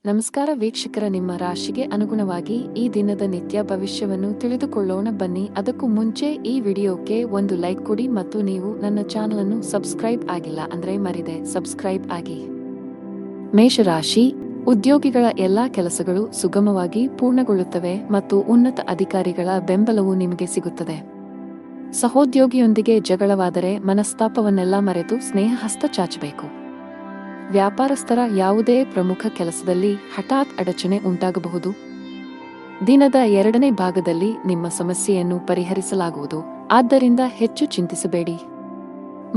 ನಮಸ್ಕಾರ ವೀಕ್ಷಕರ, ನಿಮ್ಮ ರಾಶಿಗೆ ಅನುಗುಣವಾಗಿ ಈ ದಿನದ ನಿತ್ಯ ಭವಿಷ್ಯವನ್ನು ತಿಳಿದುಕೊಳ್ಳೋಣ ಬನ್ನಿ. ಅದಕ್ಕೂ ಮುಂಚೆ ಈ ವಿಡಿಯೋಕ್ಕೆ ಒಂದು ಲೈಕ್ ಕೊಡಿ ಮತ್ತು ನೀವು ನನ್ನ ಚಾನಲ್ ಅನ್ನು ಸಬ್ಸ್ಕ್ರೈಬ್ ಆಗಿಲ್ಲ ಅಂದ್ರೆ ಮರಿದೆ ಸಬ್ಸ್ಕ್ರೈಬ್ ಆಗಿ. ಮೇಷರಾಶಿ, ಉದ್ಯೋಗಿಗಳ ಎಲ್ಲಾ ಕೆಲಸಗಳು ಸುಗಮವಾಗಿ ಪೂರ್ಣಗೊಳ್ಳುತ್ತವೆ ಮತ್ತು ಉನ್ನತ ಅಧಿಕಾರಿಗಳ ಬೆಂಬಲವು ನಿಮಗೆ ಸಿಗುತ್ತದೆ. ಸಹೋದ್ಯೋಗಿಯೊಂದಿಗೆ ಜಗಳವಾದರೆ ಮನಸ್ತಾಪವನ್ನೆಲ್ಲ ಮರೆತು ಸ್ನೇಹ ಹಸ್ತ ಚಾಚಬೇಕು. ವ್ಯಾಪಾರಸ್ಥರ ಯಾವುದೇ ಪ್ರಮುಖ ಕೆಲಸದಲ್ಲಿ ಹಠಾತ್ ಅಡಚಣೆ ಉಂಟಾಗಬಹುದು. ದಿನದ ಎರಡನೇ ಭಾಗದಲ್ಲಿ ನಿಮ್ಮ ಸಮಸ್ಯೆಯನ್ನು ಪರಿಹರಿಸಲಾಗುವುದು, ಆದ್ದರಿಂದ ಹೆಚ್ಚು ಚಿಂತಿಸಬೇಡಿ.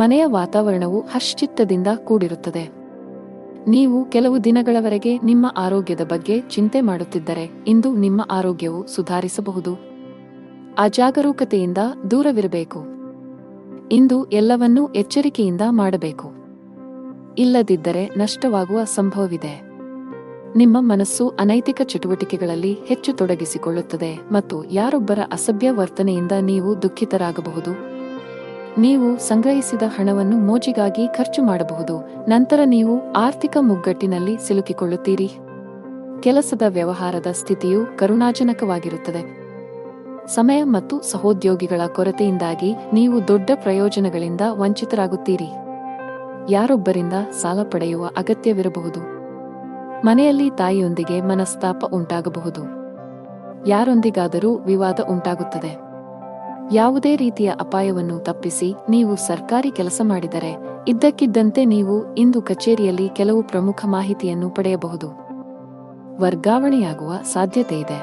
ಮನೆಯ ವಾತಾವರಣವು ಹರ್ಷಚಿತ್ತದಿಂದ ಕೂಡಿರುತ್ತದೆ. ನೀವು ಕೆಲವು ದಿನಗಳವರೆಗೆ ನಿಮ್ಮ ಆರೋಗ್ಯದ ಬಗ್ಗೆ ಚಿಂತೆ ಮಾಡುತ್ತಿದ್ದರೆ ಇಂದು ನಿಮ್ಮ ಆರೋಗ್ಯವು ಸುಧಾರಿಸಬಹುದು. ಅಜಾಗರೂಕತೆಯಿಂದ ದೂರವಿರಬೇಕು. ಇಂದು ಎಲ್ಲವನ್ನೂ ಎಚ್ಚರಿಕೆಯಿಂದ ಮಾಡಬೇಕು, ಇಲ್ಲದಿದ್ದರೆ ನಷ್ಟವಾಗುವ ಸಂಭವವಿದೆ. ನಿಮ್ಮ ಮನಸ್ಸು ಅನೈತಿಕ ಚಟುವಟಿಕೆಗಳಲ್ಲಿ ಹೆಚ್ಚು ತೊಡಗಿಸಿಕೊಳ್ಳುತ್ತದೆ ಮತ್ತು ಯಾರೊಬ್ಬರ ಅಸಭ್ಯ ವರ್ತನೆಯಿಂದ ನೀವು ದುಃಖಿತರಾಗಬಹುದು. ನೀವು ಸಂಗ್ರಹಿಸಿದ ಹಣವನ್ನು ಮೋಜಿಗಾಗಿ ಖರ್ಚು ಮಾಡಬಹುದು, ನಂತರ ನೀವು ಆರ್ಥಿಕ ಮುಗ್ಗಟ್ಟಿನಲ್ಲಿ ಸಿಲುಕಿಕೊಳ್ಳುತ್ತೀರಿ. ಕೆಲಸದ ವ್ಯವಹಾರದ ಸ್ಥಿತಿಯು ಕರುಣಾಜನಕವಾಗಿರುತ್ತದೆ. ಸಮಯ ಮತ್ತು ಸಹೋದ್ಯೋಗಿಗಳ ಕೊರತೆಯಿಂದಾಗಿ ನೀವು ದೊಡ್ಡ ಪ್ರಯೋಜನಗಳಿಂದ ವಂಚಿತರಾಗುತ್ತೀರಿ. ಯಾರೊಬ್ಬರಿಂದ ಸಾಲ ಪಡೆಯುವ ಅಗತ್ಯವಿರಬಹುದು. ಮನೆಯಲ್ಲಿ ತಾಯಿಯೊಂದಿಗೆ ಮನಸ್ತಾಪ ಉಂಟಾಗಬಹುದು. ಯಾರೊಂದಿಗಾದರೂ ವಿವಾದ ಉಂಟಾಗುತ್ತದೆ. ಯಾವುದೇ ರೀತಿಯ ಅಪಾಯವನ್ನು ತಪ್ಪಿಸಿ ನೀವು ಸರ್ಕಾರಿ ಕೆಲಸ ಮಾಡಿದರೆ ಇದ್ದಕ್ಕಿದ್ದಂತೆ ನೀವು ಇಂದು ಕಚೇರಿಯಲ್ಲಿ ಕೆಲವು ಪ್ರಮುಖ ಮಾಹಿತಿಯನ್ನು ಪಡೆಯಬಹುದು. ವರ್ಗಾವಣೆಯಾಗುವ ಸಾಧ್ಯತೆಯಿದೆ.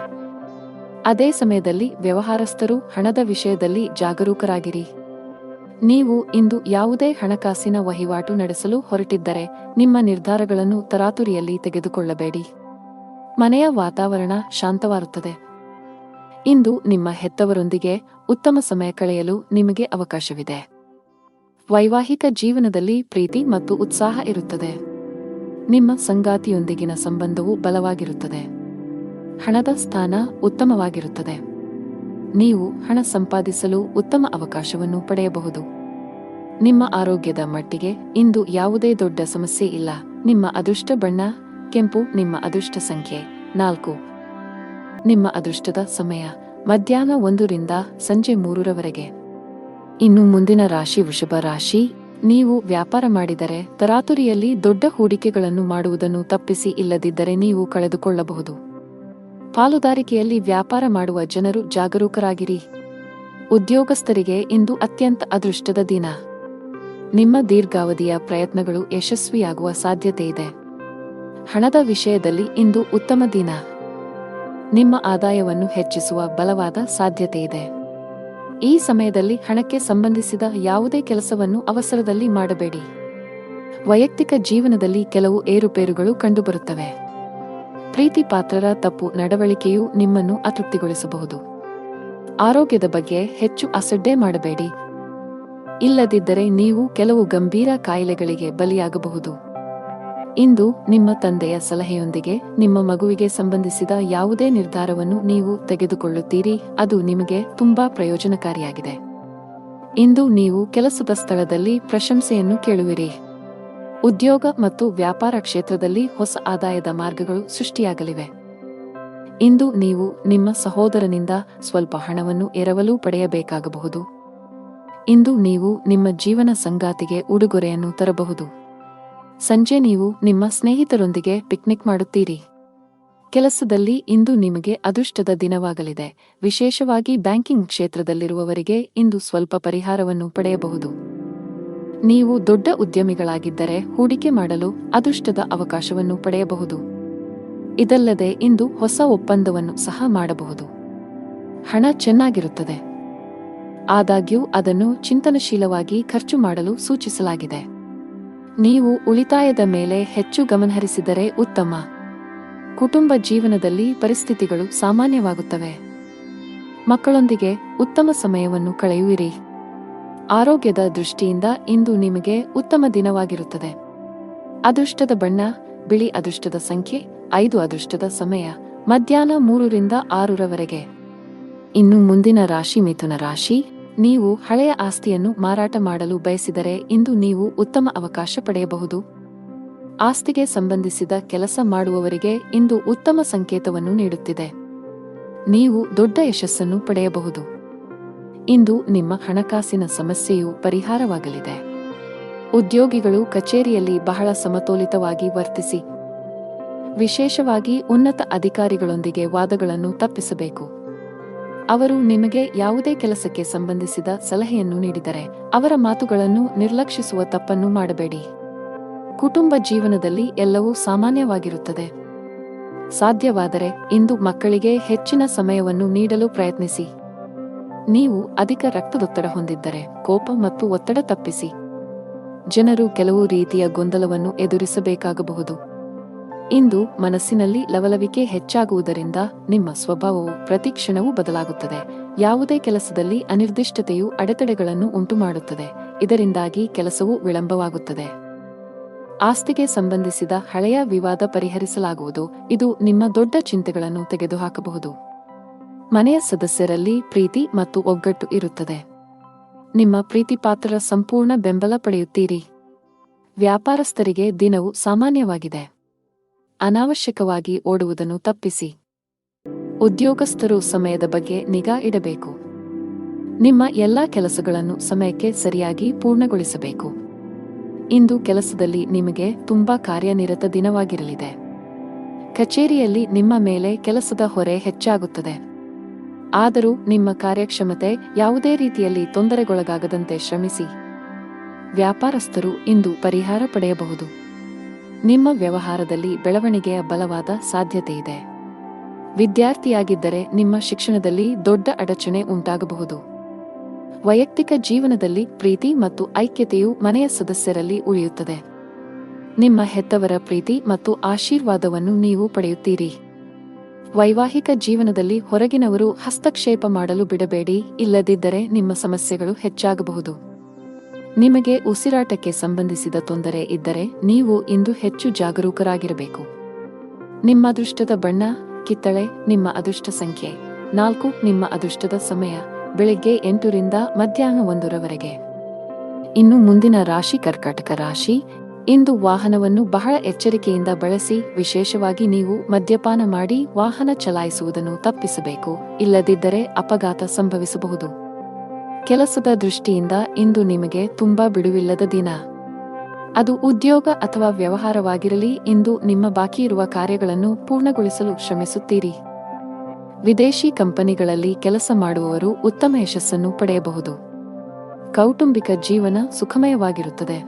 ಅದೇ ಸಮಯದಲ್ಲಿ ವ್ಯವಹಾರಸ್ಥರು ಹಣದ ವಿಷಯದಲ್ಲಿ ಜಾಗರೂಕರಾಗಿರಿ. ನೀವು ಇಂದು ಯಾವುದೇ ಹಣಕಾಸಿನ ವಹಿವಾಟು ನಡೆಸಲು ಹೊರಟಿದ್ದರೆ ನಿಮ್ಮ ನಿರ್ಧಾರಗಳನ್ನು ತರಾತುರಿಯಲ್ಲಿ ತೆಗೆದುಕೊಳ್ಳಬೇಡಿ. ಮನೆಯ ವಾತಾವರಣ ಶಾಂತವಾಗುತ್ತದೆ. ಇಂದು ನಿಮ್ಮ ಹೆತ್ತವರೊಂದಿಗೆ ಉತ್ತಮ ಸಮಯ ಕಳೆಯಲು ನಿಮಗೆ ಅವಕಾಶವಿದೆ. ವೈವಾಹಿಕ ಜೀವನದಲ್ಲಿ ಪ್ರೀತಿ ಮತ್ತು ಉತ್ಸಾಹ ಇರುತ್ತದೆ. ನಿಮ್ಮ ಸಂಗಾತಿಯೊಂದಿಗಿನ ಸಂಬಂಧವು ಬಲವಾಗಿರುತ್ತದೆ. ಹಣದ ಸ್ಥಾನ ಉತ್ತಮವಾಗಿರುತ್ತದೆ. ನೀವು ಹಣ ಸಂಪಾದಿಸಲು ಉತ್ತಮ ಅವಕಾಶವನ್ನು ಪಡೆಯಬಹುದು. ನಿಮ್ಮ ಆರೋಗ್ಯದ ಮಟ್ಟಿಗೆ ಇಂದು ಯಾವುದೇ ದೊಡ್ಡ ಸಮಸ್ಯೆ ಇಲ್ಲ. ನಿಮ್ಮ ಅದೃಷ್ಟ ಬಣ್ಣ ಕೆಂಪು. ನಿಮ್ಮ ಅದೃಷ್ಟ ಸಂಖ್ಯೆ 4. ನಿಮ್ಮ ಅದೃಷ್ಟದ ಸಮಯ ಮಧ್ಯಾಹ್ನ 1 ರಿಂದ ಸಂಜೆ 3 ರವರೆಗೆ. ಇನ್ನು ಮುಂದಿನ ರಾಶಿ ವೃಷಭ ರಾಶಿ. ನೀವು ವ್ಯಾಪಾರ ಮಾಡಿದರೆ ತರಾತುರಿಯಲ್ಲಿ ದೊಡ್ಡ ಹೂಡಿಕೆಗಳನ್ನು ಮಾಡುವುದನ್ನು ತಪ್ಪಿಸಿ, ಇಲ್ಲದಿದ್ದರೆ ನೀವು ಕಳೆದುಕೊಳ್ಳಬಹುದು. ಪಾಲುದಾರಿಕೆಯಲ್ಲಿ ವ್ಯಾಪಾರ ಮಾಡುವ ಜನರು ಜಾಗರೂಕರಾಗಿರಿ. ಉದ್ಯೋಗಸ್ಥರಿಗೆ ಇಂದು ಅತ್ಯಂತ ಅದೃಷ್ಟದ ದಿನ. ನಿಮ್ಮ ದೀರ್ಘಾವಧಿಯ ಪ್ರಯತ್ನಗಳು ಯಶಸ್ವಿಯಾಗುವ ಸಾಧ್ಯತೆಯಿದೆ. ಹಣದ ವಿಷಯದಲ್ಲಿ ಇಂದು ಉತ್ತಮ ದಿನ. ನಿಮ್ಮ ಆದಾಯವನ್ನು ಹೆಚ್ಚಿಸುವ ಬಲವಾದ ಸಾಧ್ಯತೆಯಿದೆ. ಈ ಸಮಯದಲ್ಲಿ ಹಣಕ್ಕೆ ಸಂಬಂಧಿಸಿದ ಯಾವುದೇ ಕೆಲಸವನ್ನು ಅವಸರದಲ್ಲಿ ಮಾಡಬೇಡಿ. ವೈಯಕ್ತಿಕ ಜೀವನದಲ್ಲಿ ಕೆಲವು ಏರುಪೇರುಗಳು ಕಂಡುಬರುತ್ತವೆ. ಪ್ರೀತಿ ಪಾತ್ರರ ತಪ್ಪು ನಡವಳಿಕೆಯು ನಿಮ್ಮನ್ನು ಅತೃಪ್ತಿಗೊಳಿಸಬಹುದು. ಆರೋಗ್ಯದ ಬಗ್ಗೆ ಹೆಚ್ಚು ಅಸಡ್ಡೆ ಮಾಡಬೇಡಿ, ಇಲ್ಲದಿದ್ದರೆ ನೀವು ಕೆಲವು ಗಂಭೀರ ಕಾಯಿಲೆಗಳಿಗೆ ಬಲಿಯಾಗಬಹುದು. ಇಂದು ನಿಮ್ಮ ತಂದೆಯ ಸಲಹೆಯೊಂದಿಗೆ ನಿಮ್ಮ ಮಗುವಿಗೆ ಸಂಬಂಧಿಸಿದ ಯಾವುದೇ ನಿರ್ಧಾರವನ್ನು ನೀವು ತೆಗೆದುಕೊಳ್ಳುತ್ತೀರಿ, ಅದು ನಿಮಗೆ ತುಂಬಾ ಪ್ರಯೋಜನಕಾರಿಯಾಗಿದೆ. ಇಂದು ನೀವು ಕೆಲಸದ ಸ್ಥಳದಲ್ಲಿ ಪ್ರಶಂಸೆಯನ್ನು ಕೇಳುವಿರಿ. ಉದ್ಯೋಗ ಮತ್ತು ವ್ಯಾಪಾರ ಕ್ಷೇತ್ರದಲ್ಲಿ ಹೊಸ ಆದಾಯದ ಮಾರ್ಗಗಳು ಸೃಷ್ಟಿಯಾಗಲಿವೆ. ಇಂದು ನೀವು ನಿಮ್ಮ ಸಹೋದರನಿಂದ ಸ್ವಲ್ಪ ಹಣವನ್ನು ಎರವಲು ಪಡೆಯಬೇಕಾಗಬಹುದು. ಇಂದು ನೀವು ನಿಮ್ಮ ಜೀವನ ಸಂಗಾತಿಗೆ ಉಡುಗೊರೆಯನ್ನು ತರಬಹುದು. ಸಂಜೆ ನೀವು ನಿಮ್ಮ ಸ್ನೇಹಿತರೊಂದಿಗೆ ಪಿಕ್ನಿಕ್ ಮಾಡುತ್ತೀರಿ. ಕೆಲಸದಲ್ಲಿ ಇಂದು ನಿಮಗೆ ಅದೃಷ್ಟದ ದಿನವಾಗಲಿದೆ. ವಿಶೇಷವಾಗಿ ಬ್ಯಾಂಕಿಂಗ್ ಕ್ಷೇತ್ರದಲ್ಲಿರುವವರಿಗೆ ಇಂದು ಸ್ವಲ್ಪ ಪರಿಹಾರವನ್ನು ಪಡೆಯಬಹುದು. ನೀವು ದೊಡ್ಡ ಉದ್ಯಮಿಗಳಾಗಿದ್ದರೆ ಹೂಡಿಕೆ ಮಾಡಲು ಅದೃಷ್ಟದ ಅವಕಾಶವನ್ನು ಪಡೆಯಬಹುದು. ಇದಲ್ಲದೆ ಇಂದು ಹೊಸ ಒಪ್ಪಂದವನ್ನು ಸಹ ಮಾಡಬಹುದು. ಹಣ ಚೆನ್ನಾಗಿರುತ್ತದೆ, ಆದಾಗ್ಯೂ ಅದನ್ನು ಚಿಂತನಶೀಲವಾಗಿ ಖರ್ಚು ಮಾಡಲು ಸೂಚಿಸಲಾಗಿದೆ. ನೀವು ಉಳಿತಾಯದ ಮೇಲೆ ಹೆಚ್ಚು ಗಮನಹರಿಸಿದರೆ ಉತ್ತಮ. ಕುಟುಂಬ ಜೀವನದಲ್ಲಿ ಪರಿಸ್ಥಿತಿಗಳು ಸಾಮಾನ್ಯವಾಗುತ್ತವೆ. ಮಕ್ಕಳೊಂದಿಗೆ ಉತ್ತಮ ಸಮಯವನ್ನು ಕಳೆಯುವಿರಿ. ಆರೋಗ್ಯದ ದೃಷ್ಟಿಯಿಂದ ಇಂದು ನಿಮಗೆ ಉತ್ತಮ ದಿನವಾಗಿರುತ್ತದೆ. ಅದೃಷ್ಟದ ಬಣ್ಣ ಬಿಳಿ. ಅದೃಷ್ಟದ ಸಂಖ್ಯೆ 5. ಅದೃಷ್ಟದ ಸಮಯ ಮಧ್ಯಾಹ್ನ 3 ರಿಂದ 6 ರವರೆಗೆ. ಇನ್ನು ಮುಂದಿನ ರಾಶಿ ಮಿಥುನ ರಾಶಿ. ನೀವು ಹಳೆಯ ಆಸ್ತಿಯನ್ನು ಮಾರಾಟ ಮಾಡಲು ಬಯಸಿದರೆ ಇಂದು ನೀವು ಉತ್ತಮ ಅವಕಾಶ ಪಡೆಯಬಹುದು. ಆಸ್ತಿಗೆ ಸಂಬಂಧಿಸಿದ ಕೆಲಸ ಮಾಡುವವರಿಗೆ ಇಂದು ಉತ್ತಮ ಸಂಕೇತವನ್ನು ನೀಡುತ್ತಿದೆ. ನೀವು ದೊಡ್ಡ ಯಶಸ್ಸನ್ನು ಪಡೆಯಬಹುದು. ಇಂದು ನಿಮ್ಮ ಹಣಕಾಸಿನ ಸಮಸ್ಯೆಯು ಪರಿಹಾರವಾಗಲಿದೆ. ಉದ್ಯೋಗಿಗಳು ಕಚೇರಿಯಲ್ಲಿ ಬಹಳ ಸಮತೋಲಿತವಾಗಿ ವರ್ತಿಸಿ. ವಿಶೇಷವಾಗಿ ಉನ್ನತ ಅಧಿಕಾರಿಗಳೊಂದಿಗೆ ವಾದಗಳನ್ನು ತಪ್ಪಿಸಬೇಕು. ಅವರು ನಿಮಗೆ ಯಾವುದೇ ಕೆಲಸಕ್ಕೆ ಸಂಬಂಧಿಸಿದ ಸಲಹೆಯನ್ನು ನೀಡಿದರೆ ಅವರ ಮಾತುಗಳನ್ನು ನಿರ್ಲಕ್ಷಿಸುವ ತಪ್ಪನ್ನು ಮಾಡಬೇಡಿ. ಕುಟುಂಬ ಜೀವನದಲ್ಲಿ ಎಲ್ಲವೂ ಸಾಮಾನ್ಯವಾಗಿರುತ್ತದೆ. ಸಾಧ್ಯವಾದರೆ ಇಂದು ಮಕ್ಕಳಿಗೆ ಹೆಚ್ಚಿನ ಸಮಯವನ್ನು ನೀಡಲು ಪ್ರಯತ್ನಿಸಿ. ನೀವು ಅಧಿಕ ರಕ್ತದೊತ್ತಡ ಹೊಂದಿದ್ದರೆ ಕೋಪ ಮತ್ತು ಒತ್ತಡ ತಪ್ಪಿಸಿ. ಜನರು ಕೆಲವು ರೀತಿಯ ಗೊಂದಲವನ್ನು ಎದುರಿಸಬೇಕಾಗಬಹುದು. ಇಂದು ಮನಸ್ಸಿನಲ್ಲಿ ಲವಲವಿಕೆ ಹೆಚ್ಚಾಗುವುದರಿಂದ ನಿಮ್ಮ ಸ್ವಭಾವವು ಪ್ರತಿಕ್ಷಣವೂ ಬದಲಾಗುತ್ತದೆ. ಯಾವುದೇ ಕೆಲಸದಲ್ಲಿ ಅನಿರ್ದಿಷ್ಟತೆಯು ಅಡೆತಡೆಗಳನ್ನು ಉಂಟುಮಾಡುತ್ತದೆ. ಇದರಿಂದಾಗಿ ಕೆಲಸವು ವಿಳಂಬವಾಗುತ್ತದೆ. ಆಸ್ತಿಗೆ ಸಂಬಂಧಿಸಿದ ಹಳೆಯ ವಿವಾದ ಪರಿಹರಿಸಲಾಗುವುದು. ಇದು ನಿಮ್ಮ ದೊಡ್ಡ ಚಿಂತೆಗಳನ್ನು ತೆಗೆದುಹಾಕಬಹುದು. ಮನೆಯ ಸದಸ್ಯರಲ್ಲಿ ಪ್ರೀತಿ ಮತ್ತು ಒಗ್ಗಟ್ಟು ಇರುತ್ತದೆ. ನಿಮ್ಮ ಪ್ರೀತಿಪಾತ್ರರ ಸಂಪೂರ್ಣ ಬೆಂಬಲ ಪಡೆಯುತ್ತೀರಿ. ವ್ಯಾಪಾರಸ್ಥರಿಗೆ ದಿನವು ಸಾಮಾನ್ಯವಾಗಿದೆ. ಅನಾವಶ್ಯಕವಾಗಿ ಓಡುವುದನ್ನು ತಪ್ಪಿಸಿ. ಉದ್ಯೋಗಸ್ಥರು ಸಮಯದ ಬಗ್ಗೆ ನಿಗಾ ಇಡಬೇಕು. ನಿಮ್ಮ ಎಲ್ಲಾ ಕೆಲಸಗಳನ್ನು ಸಮಯಕ್ಕೆ ಸರಿಯಾಗಿ ಪೂರ್ಣಗೊಳಿಸಬೇಕು. ಇಂದು ಕೆಲಸದಲ್ಲಿ ನಿಮಗೆ ತುಂಬಾ ಕಾರ್ಯನಿರತ ದಿನವಾಗಿರಲಿದೆ. ಕಚೇರಿಯಲ್ಲಿ ನಿಮ್ಮ ಮೇಲೆ ಕೆಲಸದ ಹೊರೆ ಹೆಚ್ಚಾಗುತ್ತದೆ. ಆದರೂ ನಿಮ್ಮ ಕಾರ್ಯಕ್ಷಮತೆ ಯಾವುದೇ ರೀತಿಯಲ್ಲಿ ತೊಂದರೆಗೊಳಗಾಗದಂತೆ ಶ್ರಮಿಸಿ. ವ್ಯಾಪಾರಸ್ಥರು ಇಂದು ಪರಿಹಾರ ಪಡೆಯಬಹುದು. ನಿಮ್ಮ ವ್ಯವಹಾರದಲ್ಲಿ ಬೆಳವಣಿಗೆಯ ಬಲವಾದ ಸಾಧ್ಯತೆಯಿದೆ. ವಿದ್ಯಾರ್ಥಿಯಾಗಿದ್ದರೆ ನಿಮ್ಮ ಶಿಕ್ಷಣದಲ್ಲಿ ದೊಡ್ಡ ಅಡಚಣೆ ಉಂಟಾಗಬಹುದು. ವೈಯಕ್ತಿಕ ಜೀವನದಲ್ಲಿ ಪ್ರೀತಿ ಮತ್ತು ಐಕ್ಯತೆಯು ಮನೆಯ ಸದಸ್ಯರಲ್ಲಿ ಉಳಿಯುತ್ತದೆ. ನಿಮ್ಮ ಹೆತ್ತವರ ಪ್ರೀತಿ ಮತ್ತು ಆಶೀರ್ವಾದವನ್ನು ನೀವು ಪಡೆಯುತ್ತೀರಿ. ವೈವಾಹಿಕ ಜೀವನದಲ್ಲಿ ಹೊರಗಿನವರು ಹಸ್ತಕ್ಷೇಪ ಮಾಡಲು ಬಿಡಬೇಡಿ, ಇಲ್ಲದಿದ್ದರೆ ನಿಮ್ಮ ಸಮಸ್ಯೆಗಳು ಹೆಚ್ಚಾಗಬಹುದು. ನಿಮಗೆ ಉಸಿರಾಟಕ್ಕೆ ಸಂಬಂಧಿಸಿದ ತೊಂದರೆ ಇದ್ದರೆ ನೀವು ಇಂದು ಹೆಚ್ಚು ಜಾಗರೂಕರಾಗಿರಬೇಕು. ನಿಮ್ಮ ಅದೃಷ್ಟದ ಬಣ್ಣ ಕಿತ್ತಳೆ. ನಿಮ್ಮ ಅದೃಷ್ಟ ಸಂಖ್ಯೆ 4. ನಿಮ್ಮ ಅದೃಷ್ಟದ ಸಮಯ ಬೆಳಿಗ್ಗೆ 8 ರಿಂದ ಮಧ್ಯಾಹ್ನ 1 ರವರೆಗೆ. ಇನ್ನು ಮುಂದಿನ ರಾಶಿ ಕರ್ಕಾಟಕ ರಾಶಿ. ಇಂದು ವಾಹನವನ್ನು ಬಹಳ ಎಚ್ಚರಿಕೆಯಿಂದ ಬಳಸಿ. ವಿಶೇಷವಾಗಿ ನೀವು ಮದ್ಯಪಾನ ಮಾಡಿ ವಾಹನ ಚಲಾಯಿಸುವುದನ್ನು ತಪ್ಪಿಸಬೇಕು, ಇಲ್ಲದಿದ್ದರೆ ಅಪಘಾತ ಸಂಭವಿಸಬಹುದು. ಕೆಲಸದ ದೃಷ್ಟಿಯಿಂದ ಇಂದು ನಿಮಗೆ ತುಂಬಾ ಬಿಡುವಿಲ್ಲದ ದಿನ. ಅದು ಉದ್ಯೋಗ ಅಥವಾ ವ್ಯವಹಾರವಾಗಿರಲಿ, ಇಂದು ನಿಮ್ಮ ಬಾಕಿಯಿರುವ ಕಾರ್ಯಗಳನ್ನು ಪೂರ್ಣಗೊಳಿಸಲು ಶ್ರಮಿಸುತ್ತೀರಿ. ವಿದೇಶಿ ಕಂಪನಿಗಳಲ್ಲಿ ಕೆಲಸ ಮಾಡುವವರು ಉತ್ತಮ ಯಶಸ್ಸನ್ನು ಪಡೆಯಬಹುದು. ಕೌಟುಂಬಿಕ ಜೀವನ ಸುಖಮಯವಾಗಿರುತ್ತದೆ.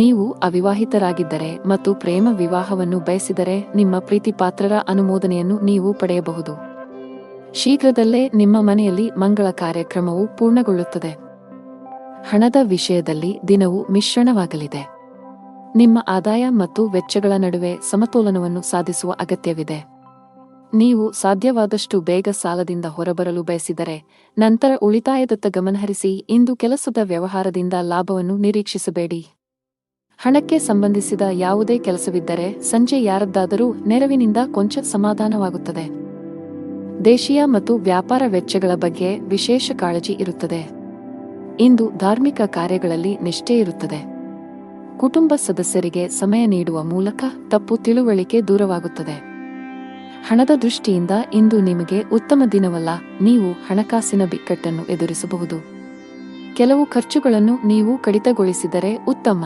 ನೀವು ಅವಿವಾಹಿತರಾಗಿದ್ದರೆ ಮತ್ತು ಪ್ರೇಮ ವಿವಾಹವನ್ನು ಬಯಸಿದರೆ ನಿಮ್ಮ ಪ್ರೀತಿಪಾತ್ರರ ಅನುಮೋದನೆಯನ್ನು ನೀವು ಪಡೆಯಬಹುದು. ಶೀಘ್ರದಲ್ಲೇ ನಿಮ್ಮ ಮನೆಯಲ್ಲಿ ಮಂಗಳ ಕಾರ್ಯಕ್ರಮವು ಪೂರ್ಣಗೊಳ್ಳುತ್ತದೆ. ಹಣದ ವಿಷಯದಲ್ಲಿ ದಿನವು ಮಿಶ್ರಣವಾಗಲಿದೆ. ನಿಮ್ಮ ಆದಾಯ ಮತ್ತು ವೆಚ್ಚಗಳ ನಡುವೆ ಸಮತೋಲನವನ್ನು ಸಾಧಿಸುವ ಅಗತ್ಯವಿದೆ. ನೀವು ಸಾಧ್ಯವಾದಷ್ಟು ಬೇಗ ಸಾಲದಿಂದ ಹೊರಬರಲು ಬಯಸಿದರೆ ನಂತರ ಉಳಿತಾಯದತ್ತ ಗಮನಹರಿಸಿ. ಇಂದು ಕೆಲಸದ ವ್ಯವಹಾರದಿಂದ ಲಾಭವನ್ನು ನಿರೀಕ್ಷಿಸಬೇಡಿ. ಹಣಕ್ಕೆ ಸಂಬಂಧಿಸಿದ ಯಾವುದೇ ಕೆಲಸವಿದ್ದರೆ ಸಂಜೆ ಯಾರದ್ದಾದರೂ ನೆರವಿನಿಂದ ಕೊಂಚ ಸಮಾಧಾನವಾಗುತ್ತದೆ. ದೇಶೀಯ ಮತ್ತು ವ್ಯಾಪಾರ ವೆಚ್ಚಗಳ ಬಗ್ಗೆ ವಿಶೇಷ ಕಾಳಜಿ ಇರುತ್ತದೆ. ಇಂದು ಧಾರ್ಮಿಕ ಕಾರ್ಯಗಳಲ್ಲಿ ನಿಷ್ಠೆ ಇರುತ್ತದೆ. ಕುಟುಂಬ ಸದಸ್ಯರಿಗೆ ಸಮಯ ನೀಡುವ ಮೂಲಕ ತಪ್ಪು ತಿಳುವಳಿಕೆ ದೂರವಾಗುತ್ತದೆ. ಹಣದ ದೃಷ್ಟಿಯಿಂದ ಇಂದು ನಿಮಗೆ ಉತ್ತಮ ದಿನವಲ್ಲ. ನೀವು ಹಣಕಾಸಿನ ಬಿಕ್ಕಟ್ಟನ್ನು ಎದುರಿಸಬಹುದು. ಕೆಲವು ಖರ್ಚುಗಳನ್ನು ನೀವು ಕಡಿತಗೊಳಿಸಿದರೆ ಉತ್ತಮ.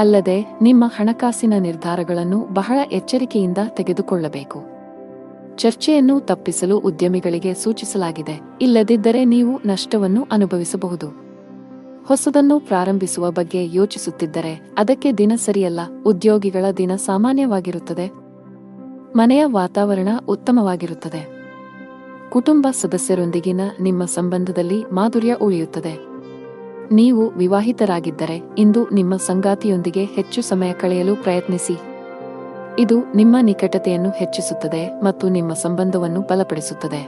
ಅಲ್ಲದೆ ನಿಮ್ಮ ಹಣಕಾಸಿನ ನಿರ್ಧಾರಗಳನ್ನು ಬಹಳ ಎಚ್ಚರಿಕೆಯಿಂದ ತೆಗೆದುಕೊಳ್ಳಬೇಕು. ಚರ್ಚೆಯನ್ನು ತಪ್ಪಿಸಲು ಉದ್ಯಮಿಗಳಿಗೆ ಸೂಚಿಸಲಾಗಿದೆ, ಇಲ್ಲದಿದ್ದರೆ ನೀವು ನಷ್ಟವನ್ನು ಅನುಭವಿಸಬಹುದು. ಹೊಸದನ್ನು ಪ್ರಾರಂಭಿಸುವ ಬಗ್ಗೆ ಯೋಚಿಸುತ್ತಿದ್ದರೆ ಅದಕ್ಕೆ ದಿನ ಸರಿಯಲ್ಲ. ಉದ್ಯೋಗಿಗಳ ದಿನ ಸಾಮಾನ್ಯವಾಗಿರುತ್ತದೆ. ಮನೆಯ ವಾತಾವರಣ ಉತ್ತಮವಾಗಿರುತ್ತದೆ. ಕುಟುಂಬ ಸದಸ್ಯರೊಂದಿಗಿನ ನಿಮ್ಮ ಸಂಬಂಧದಲ್ಲಿ ಮಾಧುರ್ಯ ಉಳಿಯುತ್ತದೆ. ನೀವು ವಿವಾಹಿತರಾಗಿದ್ದರೆ ಇಂದು ನಿಮ್ಮ ಸಂಗಾತಿಯೊಂದಿಗೆ ಹೆಚ್ಚು ಸಮಯ ಕಳೆಯಲು ಪ್ರಯತ್ನಿಸಿ. ಇದು ನಿಮ್ಮ ನಿಕಟತೆಯನ್ನು ಹೆಚ್ಚಿಸುತ್ತದೆ ಮತ್ತು ನಿಮ್ಮ ಸಂಬಂಧವನ್ನು ಬಲಪಡಿಸುತ್ತದೆ.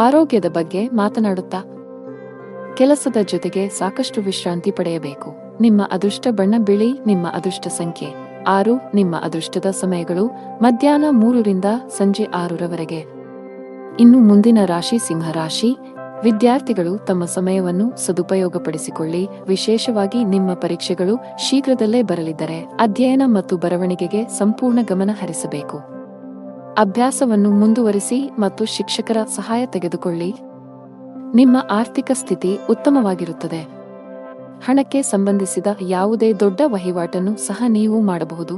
ಆರೋಗ್ಯದ ಬಗ್ಗೆ ಮಾತನಾಡುತ್ತಾ ಕೆಲಸದ ಜೊತೆಗೆ ಸಾಕಷ್ಟು ವಿಶ್ರಾಂತಿ ಪಡೆಯಬೇಕು. ನಿಮ್ಮ ಅದೃಷ್ಟ ಬಣ್ಣ ಬಿಳಿ. ನಿಮ್ಮ ಅದೃಷ್ಟ ಸಂಖ್ಯೆ 6. ನಿಮ್ಮ ಅದೃಷ್ಟದ ಸಮಯಗಳು ಮಧ್ಯಾಹ್ನ 3 ರಿಂದ ಸಂಜೆ 6 ರವರೆಗೆ. ಇನ್ನು ಮುಂದಿನ ರಾಶಿ ಸಿಂಹ ರಾಶಿ. ವಿದ್ಯಾರ್ಥಿಗಳು ತಮ್ಮ ಸಮಯವನ್ನು ಸದುಪಯೋಗಪಡಿಸಿಕೊಳ್ಳಿ, ವಿಶೇಷವಾಗಿ ನಿಮ್ಮ ಪರೀಕ್ಷೆಗಳು ಶೀಘ್ರದಲ್ಲೇ ಬರಲಿದ್ದರೆ ಅಧ್ಯಯನ ಮತ್ತು ಬರವಣಿಗೆಗೆ ಸಂಪೂರ್ಣ ಗಮನ ಹರಿಸಬೇಕು. ಅಭ್ಯಾಸವನ್ನು ಮುಂದುವರಿಸಿ ಮತ್ತು ಶಿಕ್ಷಕರ ಸಹಾಯ ತೆಗೆದುಕೊಳ್ಳಿ. ನಿಮ್ಮ ಆರ್ಥಿಕ ಸ್ಥಿತಿ ಉತ್ತಮವಾಗಿರುತ್ತದೆ. ಹಣಕ್ಕೆ ಸಂಬಂಧಿಸಿದ ಯಾವುದೇ ದೊಡ್ಡ ವಹಿವಾಟನ್ನು ಸಹ ನೀವು ಮಾಡಬಹುದು.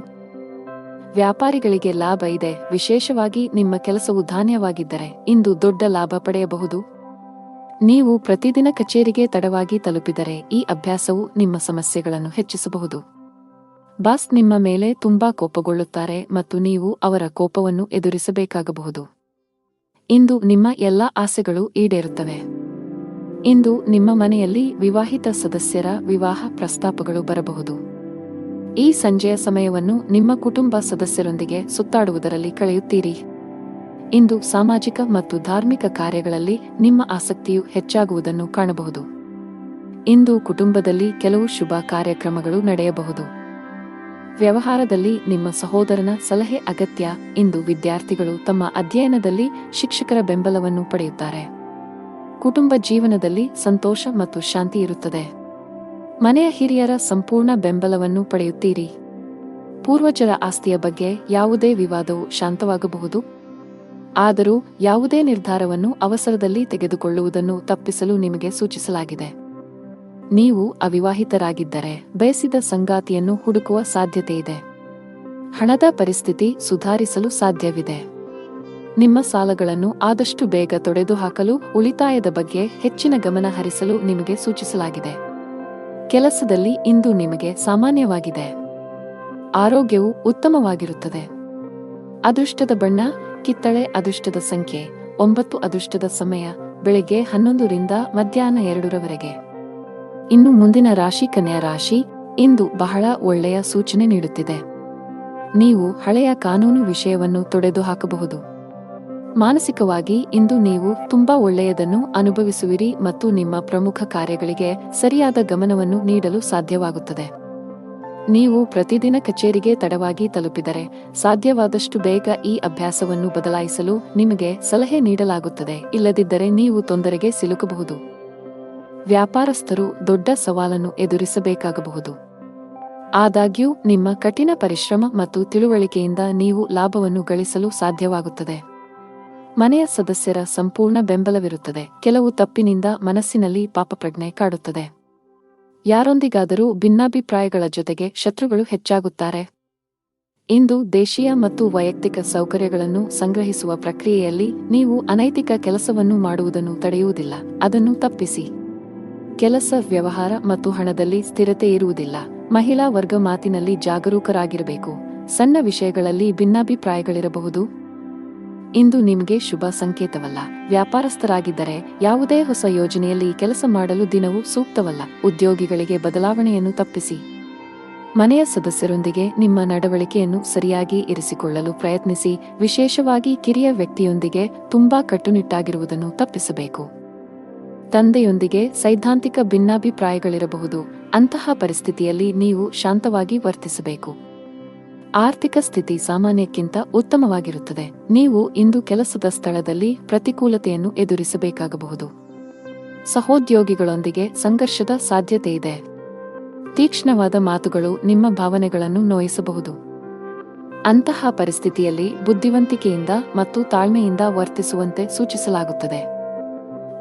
ವ್ಯಾಪಾರಿಗಳಿಗೆ ಲಾಭ ಇದೆ, ವಿಶೇಷವಾಗಿ ನಿಮ್ಮ ಕೆಲಸವು ಧಾನ್ಯವಾಗಿದ್ದರೆ ಇಂದು ದೊಡ್ಡ ಲಾಭ ಪಡೆಯಬಹುದು. ನೀವು ಪ್ರತಿದಿನ ಕಚೇರಿಗೆ ತಡವಾಗಿ ತಲುಪಿದರೆ ಈ ಅಭ್ಯಾಸವು ನಿಮ್ಮ ಸಮಸ್ಯೆಗಳನ್ನು ಹೆಚ್ಚಿಸಬಹುದು. ಬಾಸ್ ನಿಮ್ಮ ಮೇಲೆ ತುಂಬಾ ಕೋಪಗೊಳ್ಳುತ್ತಾರೆ ಮತ್ತು ನೀವು ಅವರ ಕೋಪವನ್ನು ಎದುರಿಸಬೇಕಾಗಬಹುದು. ಇಂದು ನಿಮ್ಮ ಎಲ್ಲಾ ಆಸೆಗಳು ಈಡೇರುತ್ತವೆ. ಇಂದು ನಿಮ್ಮ ಮನೆಯಲ್ಲಿ ವಿವಾಹಿತ ಸದಸ್ಯರ ವಿವಾಹ ಪ್ರಸ್ತಾಪಗಳು ಬರಬಹುದು. ಈ ಸಂಜೆಯ ಸಮಯವನ್ನು ನಿಮ್ಮ ಕುಟುಂಬ ಸದಸ್ಯರೊಂದಿಗೆ ಸುತ್ತಾಡುವುದರಲ್ಲಿ ಕಳೆಯುತ್ತೀರಿ. ಇಂದು ಸಾಮಾಜಿಕ ಮತ್ತು ಧಾರ್ಮಿಕ ಕಾರ್ಯಗಳಲ್ಲಿ ನಿಮ್ಮ ಆಸಕ್ತಿಯು ಹೆಚ್ಚಾಗುವುದನ್ನು ಕಾಣಬಹುದು. ಇಂದು ಕುಟುಂಬದಲ್ಲಿ ಕೆಲವು ಶುಭ ಕಾರ್ಯಕ್ರಮಗಳು ನಡೆಯಬಹುದು. ವ್ಯವಹಾರದಲ್ಲಿ ನಿಮ್ಮ ಸಹೋದರನ ಸಲಹೆ ಅಗತ್ಯ. ಇಂದು ವಿದ್ಯಾರ್ಥಿಗಳು ತಮ್ಮ ಅಧ್ಯಯನದಲ್ಲಿ ಶಿಕ್ಷಕರ ಬೆಂಬಲವನ್ನು ಪಡೆಯುತ್ತಾರೆ. ಕುಟುಂಬ ಜೀವನದಲ್ಲಿ ಸಂತೋಷ ಮತ್ತು ಶಾಂತಿ ಇರುತ್ತದೆ. ಮನೆಯ ಹಿರಿಯರ ಸಂಪೂರ್ಣ ಬೆಂಬಲವನ್ನು ಪಡೆಯುತ್ತೀರಿ. ಪೂರ್ವಜರ ಆಸ್ತಿಯ ಬಗ್ಗೆ ಯಾವುದೇ ವಿವಾದವು ಶಾಂತವಾಗಬಹುದು. ಆದರೂ ಯಾವುದೇ ನಿರ್ಧಾರವನ್ನು ಅವಸರದಲ್ಲಿ ತೆಗೆದುಕೊಳ್ಳುವುದನ್ನು ತಪ್ಪಿಸಲು ನಿಮಗೆ ಸೂಚಿಸಲಾಗಿದೆ. ನೀವು ಅವಿವಾಹಿತರಾಗಿದ್ದರೆ ಬಯಸಿದ ಸಂಗಾತಿಯನ್ನು ಹುಡುಕುವ ಸಾಧ್ಯತೆಯಿದೆ. ಹಣದ ಪರಿಸ್ಥಿತಿ ಸುಧಾರಿಸಲು ಸಾಧ್ಯವಿದೆ. ನಿಮ್ಮ ಸಾಲಗಳನ್ನು ಆದಷ್ಟು ಬೇಗ ತೊಡೆದುಹಾಕಲು ಉಳಿತಾಯದ ಬಗ್ಗೆ ಹೆಚ್ಚಿನ ಗಮನ ಹರಿಸಲು ನಿಮಗೆ ಸೂಚಿಸಲಾಗಿದೆ. ಕೆಲಸದಲ್ಲಿ ಇಂದು ನಿಮಗೆ ಸಾಮಾನ್ಯವಾಗಿದೆ. ಆರೋಗ್ಯವು ಉತ್ತಮವಾಗಿರುತ್ತದೆ. ಅದೃಷ್ಟದ ಬಣ್ಣ ಕಿತ್ತಳೆ. ಅದೃಷ್ಟದ ಸಂಖ್ಯೆ 9. ಅದೃಷ್ಟದ ಸಮಯ ಬೆಳಗ್ಗೆ 11 ರಿಂದ ಮಧ್ಯಾಹ್ನ 2 ಇನ್ನು ಮುಂದಿನ ರಾಶಿ ಕನ್ಯಾ ರಾಶಿ. ಇಂದು ಬಹಳ ಒಳ್ಳೆಯ ಸೂಚನೆ ನೀಡುತ್ತಿದೆ. ನೀವು ಹಳೆಯ ಕಾನೂನು ವಿಷಯವನ್ನು ತೊಡೆದುಹಾಕಬಹುದು. ಮಾನಸಿಕವಾಗಿ ಇಂದು ನೀವು ತುಂಬಾ ಒಳ್ಳೆಯದನ್ನು ಅನುಭವಿಸುವಿರಿ ಮತ್ತು ನಿಮ್ಮ ಪ್ರಮುಖ ಕಾರ್ಯಗಳಿಗೆ ಸರಿಯಾದ ಗಮನವನ್ನು ನೀಡಲು ಸಾಧ್ಯವಾಗುತ್ತದೆ. ನೀವು ಪ್ರತಿದಿನ ಕಚೇರಿಗೆ ತಡವಾಗಿ ತಲುಪಿದರೆ ಸಾಧ್ಯವಾದಷ್ಟು ಬೇಗ ಈ ಅಭ್ಯಾಸವನ್ನು ಬದಲಾಯಿಸಲು ನಿಮಗೆ ಸಲಹೆ ನೀಡಲಾಗುತ್ತದೆ, ಇಲ್ಲದಿದ್ದರೆ ನೀವು ತೊಂದರೆಗೆ ಸಿಲುಕಬಹುದು. ವ್ಯಾಪಾರಸ್ಥರು ದೊಡ್ಡ ಸವಾಲನ್ನು ಎದುರಿಸಬೇಕಾಗಬಹುದು. ಆದಾಗ್ಯೂ ನಿಮ್ಮ ಕಠಿಣ ಪರಿಶ್ರಮ ಮತ್ತು ತಿಳುವಳಿಕೆಯಿಂದ ನೀವು ಲಾಭವನ್ನು ಗಳಿಸಲು ಸಾಧ್ಯವಾಗುತ್ತದೆ. ಮನೆಯ ಸದಸ್ಯರ ಸಂಪೂರ್ಣ ಬೆಂಬಲವಿರುತ್ತದೆ. ಕೆಲವು ತಪ್ಪಿನಿಂದ ಮನಸ್ಸಿನಲ್ಲಿ ಪಾಪಪ್ರಜ್ಞೆ ಕಾಡುತ್ತದೆ. ಯಾರೊಂದಿಗಾದರೂ ಭಿನ್ನಾಭಿಪ್ರಾಯಗಳ ಜೊತೆಗೆ ಶತ್ರುಗಳು ಹೆಚ್ಚಾಗುತ್ತಾರೆ. ಇಂದು ದೇಶೀಯ ಮತ್ತು ವೈಯಕ್ತಿಕ ಸೌಕರ್ಯಗಳನ್ನು ಸಂಗ್ರಹಿಸುವ ಪ್ರಕ್ರಿಯೆಯಲ್ಲಿ ನೀವು ಅನೈತಿಕ ಕೆಲಸವನ್ನು ಮಾಡುವುದನ್ನು ತಡೆಯುವುದಿಲ್ಲ, ಅದನ್ನು ತಪ್ಪಿಸಿ. ಕೆಲಸ, ವ್ಯವಹಾರ ಮತ್ತು ಹಣದಲ್ಲಿ ಸ್ಥಿರತೆ ಇರುವುದಿಲ್ಲ. ಮಹಿಳಾ ವರ್ಗ ಮಾತಿನಲ್ಲಿ ಜಾಗರೂಕರಾಗಿರಬೇಕು. ಸಣ್ಣ ವಿಷಯಗಳಲ್ಲಿ ಭಿನ್ನಾಭಿಪ್ರಾಯಗಳಿರಬಹುದು. ಇಂದು ನಿಮಗೆ ಶುಭ ಸಂಕೇತವಲ್ಲ. ವ್ಯಾಪಾರಸ್ಥರಾಗಿದ್ದರೆ ಯಾವುದೇ ಹೊಸ ಯೋಜನೆಯಲ್ಲಿ ಕೆಲಸ ಮಾಡಲು ದಿನವೂ ಸೂಕ್ತವಲ್ಲ. ಉದ್ಯೋಗಿಗಳಿಗೆ ಬದಲಾವಣೆಯನ್ನು ತಪ್ಪಿಸಿ. ಮನೆಯ ಸದಸ್ಯರೊಂದಿಗೆ ನಿಮ್ಮ ನಡವಳಿಕೆಯನ್ನು ಸರಿಯಾಗಿ ಇರಿಸಿಕೊಳ್ಳಲು ಪ್ರಯತ್ನಿಸಿ. ವಿಶೇಷವಾಗಿ ಕಿರಿಯ ವ್ಯಕ್ತಿಯೊಂದಿಗೆ ತುಂಬಾ ಕಟ್ಟುನಿಟ್ಟಾಗಿರುವುದನ್ನು ತಪ್ಪಿಸಬೇಕು. ತಂದೆಯೊಂದಿಗೆ ಸೈದ್ಧಾಂತಿಕ ಭಿನ್ನಾಭಿಪ್ರಾಯಗಳಿರಬಹುದು. ಅಂತಹ ಪರಿಸ್ಥಿತಿಯಲ್ಲಿ ನೀವು ಶಾಂತವಾಗಿ ವರ್ತಿಸಬೇಕು. ಆರ್ಥಿಕ ಸ್ಥಿತಿ ಸಾಮಾನ್ಯಕ್ಕಿಂತ ಉತ್ತಮವಾಗಿರುತ್ತದೆ. ನೀವು ಇಂದು ಕೆಲಸದ ಸ್ಥಳದಲ್ಲಿ ಪ್ರತಿಕೂಲತೆಯನ್ನು ಎದುರಿಸಬೇಕಾಗಬಹುದು. ಸಹೋದ್ಯೋಗಿಗಳೊಂದಿಗೆ ಸಂಘರ್ಷದ ಸಾಧ್ಯತೆಯಿದೆ. ತೀಕ್ಷ್ಣವಾದ ಮಾತುಗಳು ನಿಮ್ಮ ಭಾವನೆಗಳನ್ನು ನೋಯಿಸಬಹುದು. ಅಂತಹ ಪರಿಸ್ಥಿತಿಯಲ್ಲಿ ಬುದ್ಧಿವಂತಿಕೆಯಿಂದ ಮತ್ತು ತಾಳ್ಮೆಯಿಂದ ವರ್ತಿಸುವಂತೆ ಸೂಚಿಸಲಾಗುತ್ತದೆ.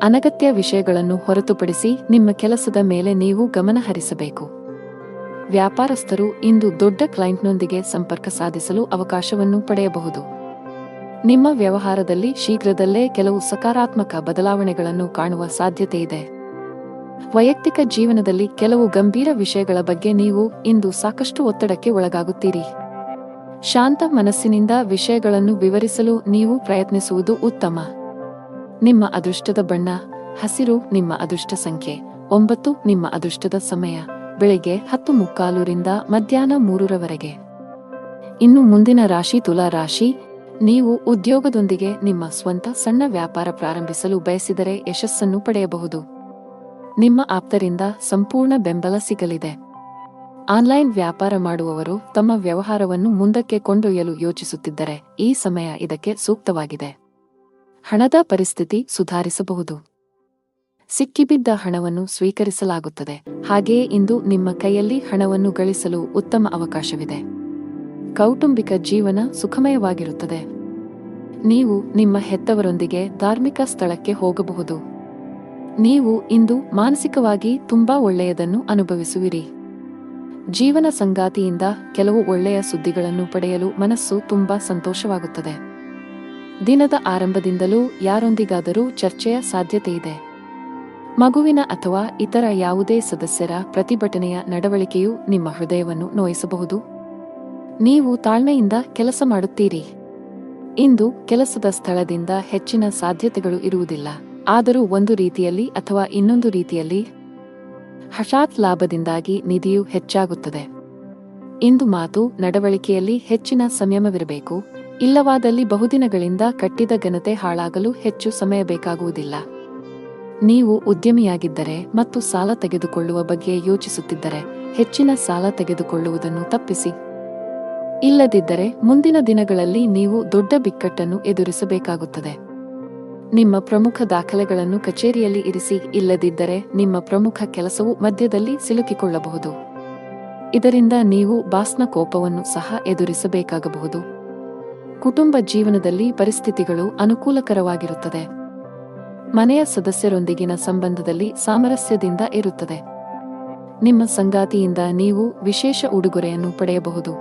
ಅನಗತ್ಯ ವಿಷಯಗಳನ್ನು ಹೊರತುಪಡಿಸಿ ನಿಮ್ಮ ಕೆಲಸದ ಮೇಲೆ ನೀವು ಗಮನ ಹರಿಸಬೇಕು. ವ್ಯಾಪಾರಸ್ಥರು ಇಂದು ದೊಡ್ಡ ಕ್ಲೈಂಟ್ನೊಂದಿಗೆ ಸಂಪರ್ಕ ಸಾಧಿಸಲು ಅವಕಾಶವನ್ನು ಪಡೆಯಬಹುದು. ನಿಮ್ಮ ವ್ಯವಹಾರದಲ್ಲಿ ಶೀಘ್ರದಲ್ಲೇ ಕೆಲವು ಸಕಾರಾತ್ಮಕ ಬದಲಾವಣೆಗಳನ್ನು ಕಾಣುವ ಸಾಧ್ಯತೆಯಿದೆ. ವೈಯಕ್ತಿಕ ಜೀವನದಲ್ಲಿ ಕೆಲವು ಗಂಭೀರ ವಿಷಯಗಳ ಬಗ್ಗೆ ನೀವು ಇಂದು ಸಾಕಷ್ಟು ಒತ್ತಡಕ್ಕೆ ಒಳಗಾಗುತ್ತೀರಿ. ಶಾಂತ ಮನಸ್ಸಿನಿಂದ ವಿಷಯಗಳನ್ನು ವಿವರಿಸಲು ನೀವು ಪ್ರಯತ್ನಿಸುವುದು ಉತ್ತಮ. ನಿಮ್ಮ ಅದೃಷ್ಟದ ಬಣ್ಣ ಹಸಿರು. ನಿಮ್ಮ ಅದೃಷ್ಟ ಸಂಖ್ಯೆ 9. ನಿಮ್ಮ ಅದೃಷ್ಟದ ಸಮಯ ಬೆಳಿಗ್ಗೆ 10:45 ರಿಂದ ಮಧ್ಯಾಹ್ನ 3 ಇನ್ನು ಮುಂದಿನ ರಾಶಿ ತುಲಾ ರಾಶಿ. ನೀವು ಉದ್ಯೋಗದೊಂದಿಗೆ ನಿಮ್ಮ ಸ್ವಂತ ಸಣ್ಣ ವ್ಯಾಪಾರ ಪ್ರಾರಂಭಿಸಲು ಬಯಸಿದರೆ ಯಶಸ್ಸನ್ನು ಪಡೆಯಬಹುದು. ನಿಮ್ಮ ಆಪ್ತರಿಂದ ಸಂಪೂರ್ಣ ಬೆಂಬಲ ಸಿಗಲಿದೆ. ಆನ್ಲೈನ್ ವ್ಯಾಪಾರ ಮಾಡುವವರು ತಮ್ಮ ವ್ಯವಹಾರವನ್ನು ಮುಂದಕ್ಕೆ ಕೊಂಡೊಯ್ಯಲು ಯೋಚಿಸುತ್ತಿದ್ದರೆ ಈ ಸಮಯ ಇದಕ್ಕೆ ಸೂಕ್ತವಾಗಿದೆ. ಹಣದ ಪರಿಸ್ಥಿತಿ ಸುಧಾರಿಸಬಹುದು. ಸಿಕ್ಕಿಬಿದ್ದ ಹಣವನ್ನು ಸ್ವೀಕರಿಸಲಾಗುತ್ತದೆ. ಹಾಗೆಯೇ ಇಂದು ನಿಮ್ಮ ಕೈಯಲ್ಲಿ ಹಣವನ್ನು ಗಳಿಸಲು ಉತ್ತಮ ಅವಕಾಶವಿದೆ. ಕೌಟುಂಬಿಕ ಜೀವನ ಸುಖಮಯವಾಗಿರುತ್ತದೆ. ನೀವು ನಿಮ್ಮ ಹೆತ್ತವರೊಂದಿಗೆ ಧಾರ್ಮಿಕ ಸ್ಥಳಕ್ಕೆ ಹೋಗಬಹುದು. ನೀವು ಇಂದು ಮಾನಸಿಕವಾಗಿ ತುಂಬಾ ಒಳ್ಳೆಯದನ್ನು ಅನುಭವಿಸುವಿರಿ. ಜೀವನ ಸಂಗಾತಿಯಿಂದ ಕೆಲವು ಒಳ್ಳೆಯ ಸುದ್ದಿಗಳನ್ನು ಪಡೆಯಲು ಮನಸ್ಸು ತುಂಬಾ ಸಂತೋಷವಾಗುತ್ತದೆ. ದಿನದ ಆರಂಭದಿಂದಲೂ ಯಾರೊಂದಿಗಾದರೂ ಚರ್ಚೆಯ ಸಾಧ್ಯತೆಯಿದೆ. ಮಗುವಿನ ಅಥವಾ ಇತರ ಯಾವುದೇ ಸದಸ್ಯರ ಪ್ರತಿಭಟನೆಯ ನಡವಳಿಕೆಯು ನಿಮ್ಮ ಹೃದಯವನ್ನು ನೋಯಿಸಬಹುದು. ನೀವು ತಾಳ್ಮೆಯಿಂದ ಕೆಲಸ ಮಾಡುತ್ತೀರಿ. ಇಂದು ಕೆಲಸದ ಸ್ಥಳದಿಂದ ಹೆಚ್ಚಿನ ಸಾಧ್ಯತೆಗಳು ಇರುವುದಿಲ್ಲ. ಆದರೂ ಒಂದು ರೀತಿಯಲ್ಲಿ ಅಥವಾ ಇನ್ನೊಂದು ರೀತಿಯಲ್ಲಿ ಹಠಾತ್ ಲಾಭದಿಂದಾಗಿ ನಿಧಿಯು ಹೆಚ್ಚಾಗುತ್ತದೆ. ಇಂದು ಮಾತು ನಡವಳಿಕೆಯಲ್ಲಿ ಹೆಚ್ಚಿನ ಸಂಯಮವಿರಬೇಕು. ಇಲ್ಲವಾದಲ್ಲಿ ಬಹುದಿನಗಳಿಂದ ಕಟ್ಟಿದ ಘನತೆ ಹಾಳಾಗಲು ಹೆಚ್ಚು ಸಮಯ ಬೇಕಾಗುವುದಿಲ್ಲ. ನೀವು ಉದ್ಯಮಿಯಾಗಿದ್ದರೆ ಮತ್ತು ಸಾಲ ತೆಗೆದುಕೊಳ್ಳುವ ಬಗ್ಗೆ ಯೋಚಿಸುತ್ತಿದ್ದರೆ ಹೆಚ್ಚಿನ ಸಾಲ ತೆಗೆದುಕೊಳ್ಳುವುದನ್ನು ತಪ್ಪಿಸಿ. ಇಲ್ಲದಿದ್ದರೆ ಮುಂದಿನ ದಿನಗಳಲ್ಲಿ ನೀವು ದೊಡ್ಡ ಬಿಕ್ಕಟ್ಟನ್ನು ಎದುರಿಸಬೇಕಾಗುತ್ತದೆ. ನಿಮ್ಮ ಪ್ರಮುಖ ದಾಖಲೆಗಳನ್ನು ಕಚೇರಿಯಲ್ಲಿ ಇರಿಸಿ. ಇಲ್ಲದಿದ್ದರೆ ನಿಮ್ಮ ಪ್ರಮುಖ ಕೆಲಸವು ಮಧ್ಯದಲ್ಲಿ ಸಿಲುಕಿಕೊಳ್ಳಬಹುದು. ಇದರಿಂದ ನೀವು ಬಾಸ್ನ ಕೋಪವನ್ನು ಸಹ ಎದುರಿಸಬೇಕಾಗಬಹುದು. ಕುಟುಂಬ ಜೀವನದಲ್ಲಿ ಪರಿಸ್ಥಿತಿಗಳು ಅನುಕೂಲಕರವಾಗಿರುತ್ತದೆ. ಮನೆಯ ಸದಸ್ಯರೊಂದಿಗಿನ ಸಂಬಂಧದಲ್ಲಿ ಸಾಮರಸ್ಯದಿಂದ ಇರುತ್ತದೆ. ನಿಮ್ಮ ಸಂಗಾತಿಯಿಂದ ನೀವು ವಿಶೇಷ ಉಡುಗೊರೆಯನ್ನು ಪಡೆಯಬಹುದು.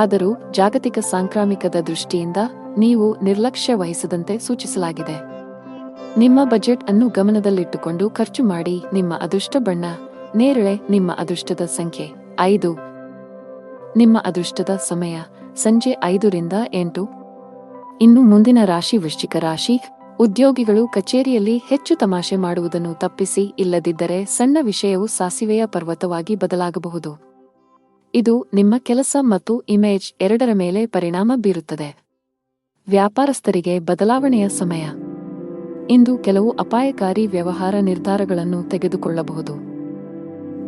ಆದರೂ ಜಾಗತಿಕ ಸಾಂಕ್ರಾಮಿಕದ ದೃಷ್ಟಿಯಿಂದ ನೀವು ನಿರ್ಲಕ್ಷ್ಯ ವಹಿಸದಂತೆ ಸೂಚಿಸಲಾಗಿದೆ. ನಿಮ್ಮ ಬಜೆಟ್ ಅನ್ನು ಗಮನದಲ್ಲಿಟ್ಟುಕೊಂಡು ಖರ್ಚು ಮಾಡಿ. ನಿಮ್ಮ ಅದೃಷ್ಟ ಬಣ್ಣ ನೇರಳೆ. ನಿಮ್ಮ ಅದೃಷ್ಟದ ಸಂಖ್ಯೆ 5. ನಿಮ್ಮ ಅದೃಷ್ಟದ ಸಮಯ ಸಂಜೆ 5 ರಿಂದ 8. ಇನ್ನು ಮುಂದಿನ ರಾಶಿ ವೃಶ್ಚಿಕ ರಾಶಿ. ಉದ್ಯೋಗಿಗಳು ಕಚೇರಿಯಲ್ಲಿ ಹೆಚ್ಚು ತಮಾಷೆ ಮಾಡುವುದನ್ನು ತಪ್ಪಿಸಿ. ಇಲ್ಲದಿದ್ದರೆ ಸಣ್ಣ ವಿಷಯವು ಸಾಸಿವೆಯ ಪರ್ವತವಾಗಿ ಬದಲಾಗಬಹುದು. ಇದು ನಿಮ್ಮ ಕೆಲಸ ಮತ್ತು ಇಮೇಜ್ ಎರಡರ ಮೇಲೆ ಪರಿಣಾಮ ಬೀರುತ್ತದೆ. ವ್ಯಾಪಾರಸ್ಥರಿಗೆ ಬದಲಾವಣೆಯ ಸಮಯ. ಇಂದು ಕೆಲವು ಅಪಾಯಕಾರಿ ವ್ಯವಹಾರ ನಿರ್ಧಾರಗಳನ್ನು ತೆಗೆದುಕೊಳ್ಳಬಹುದು.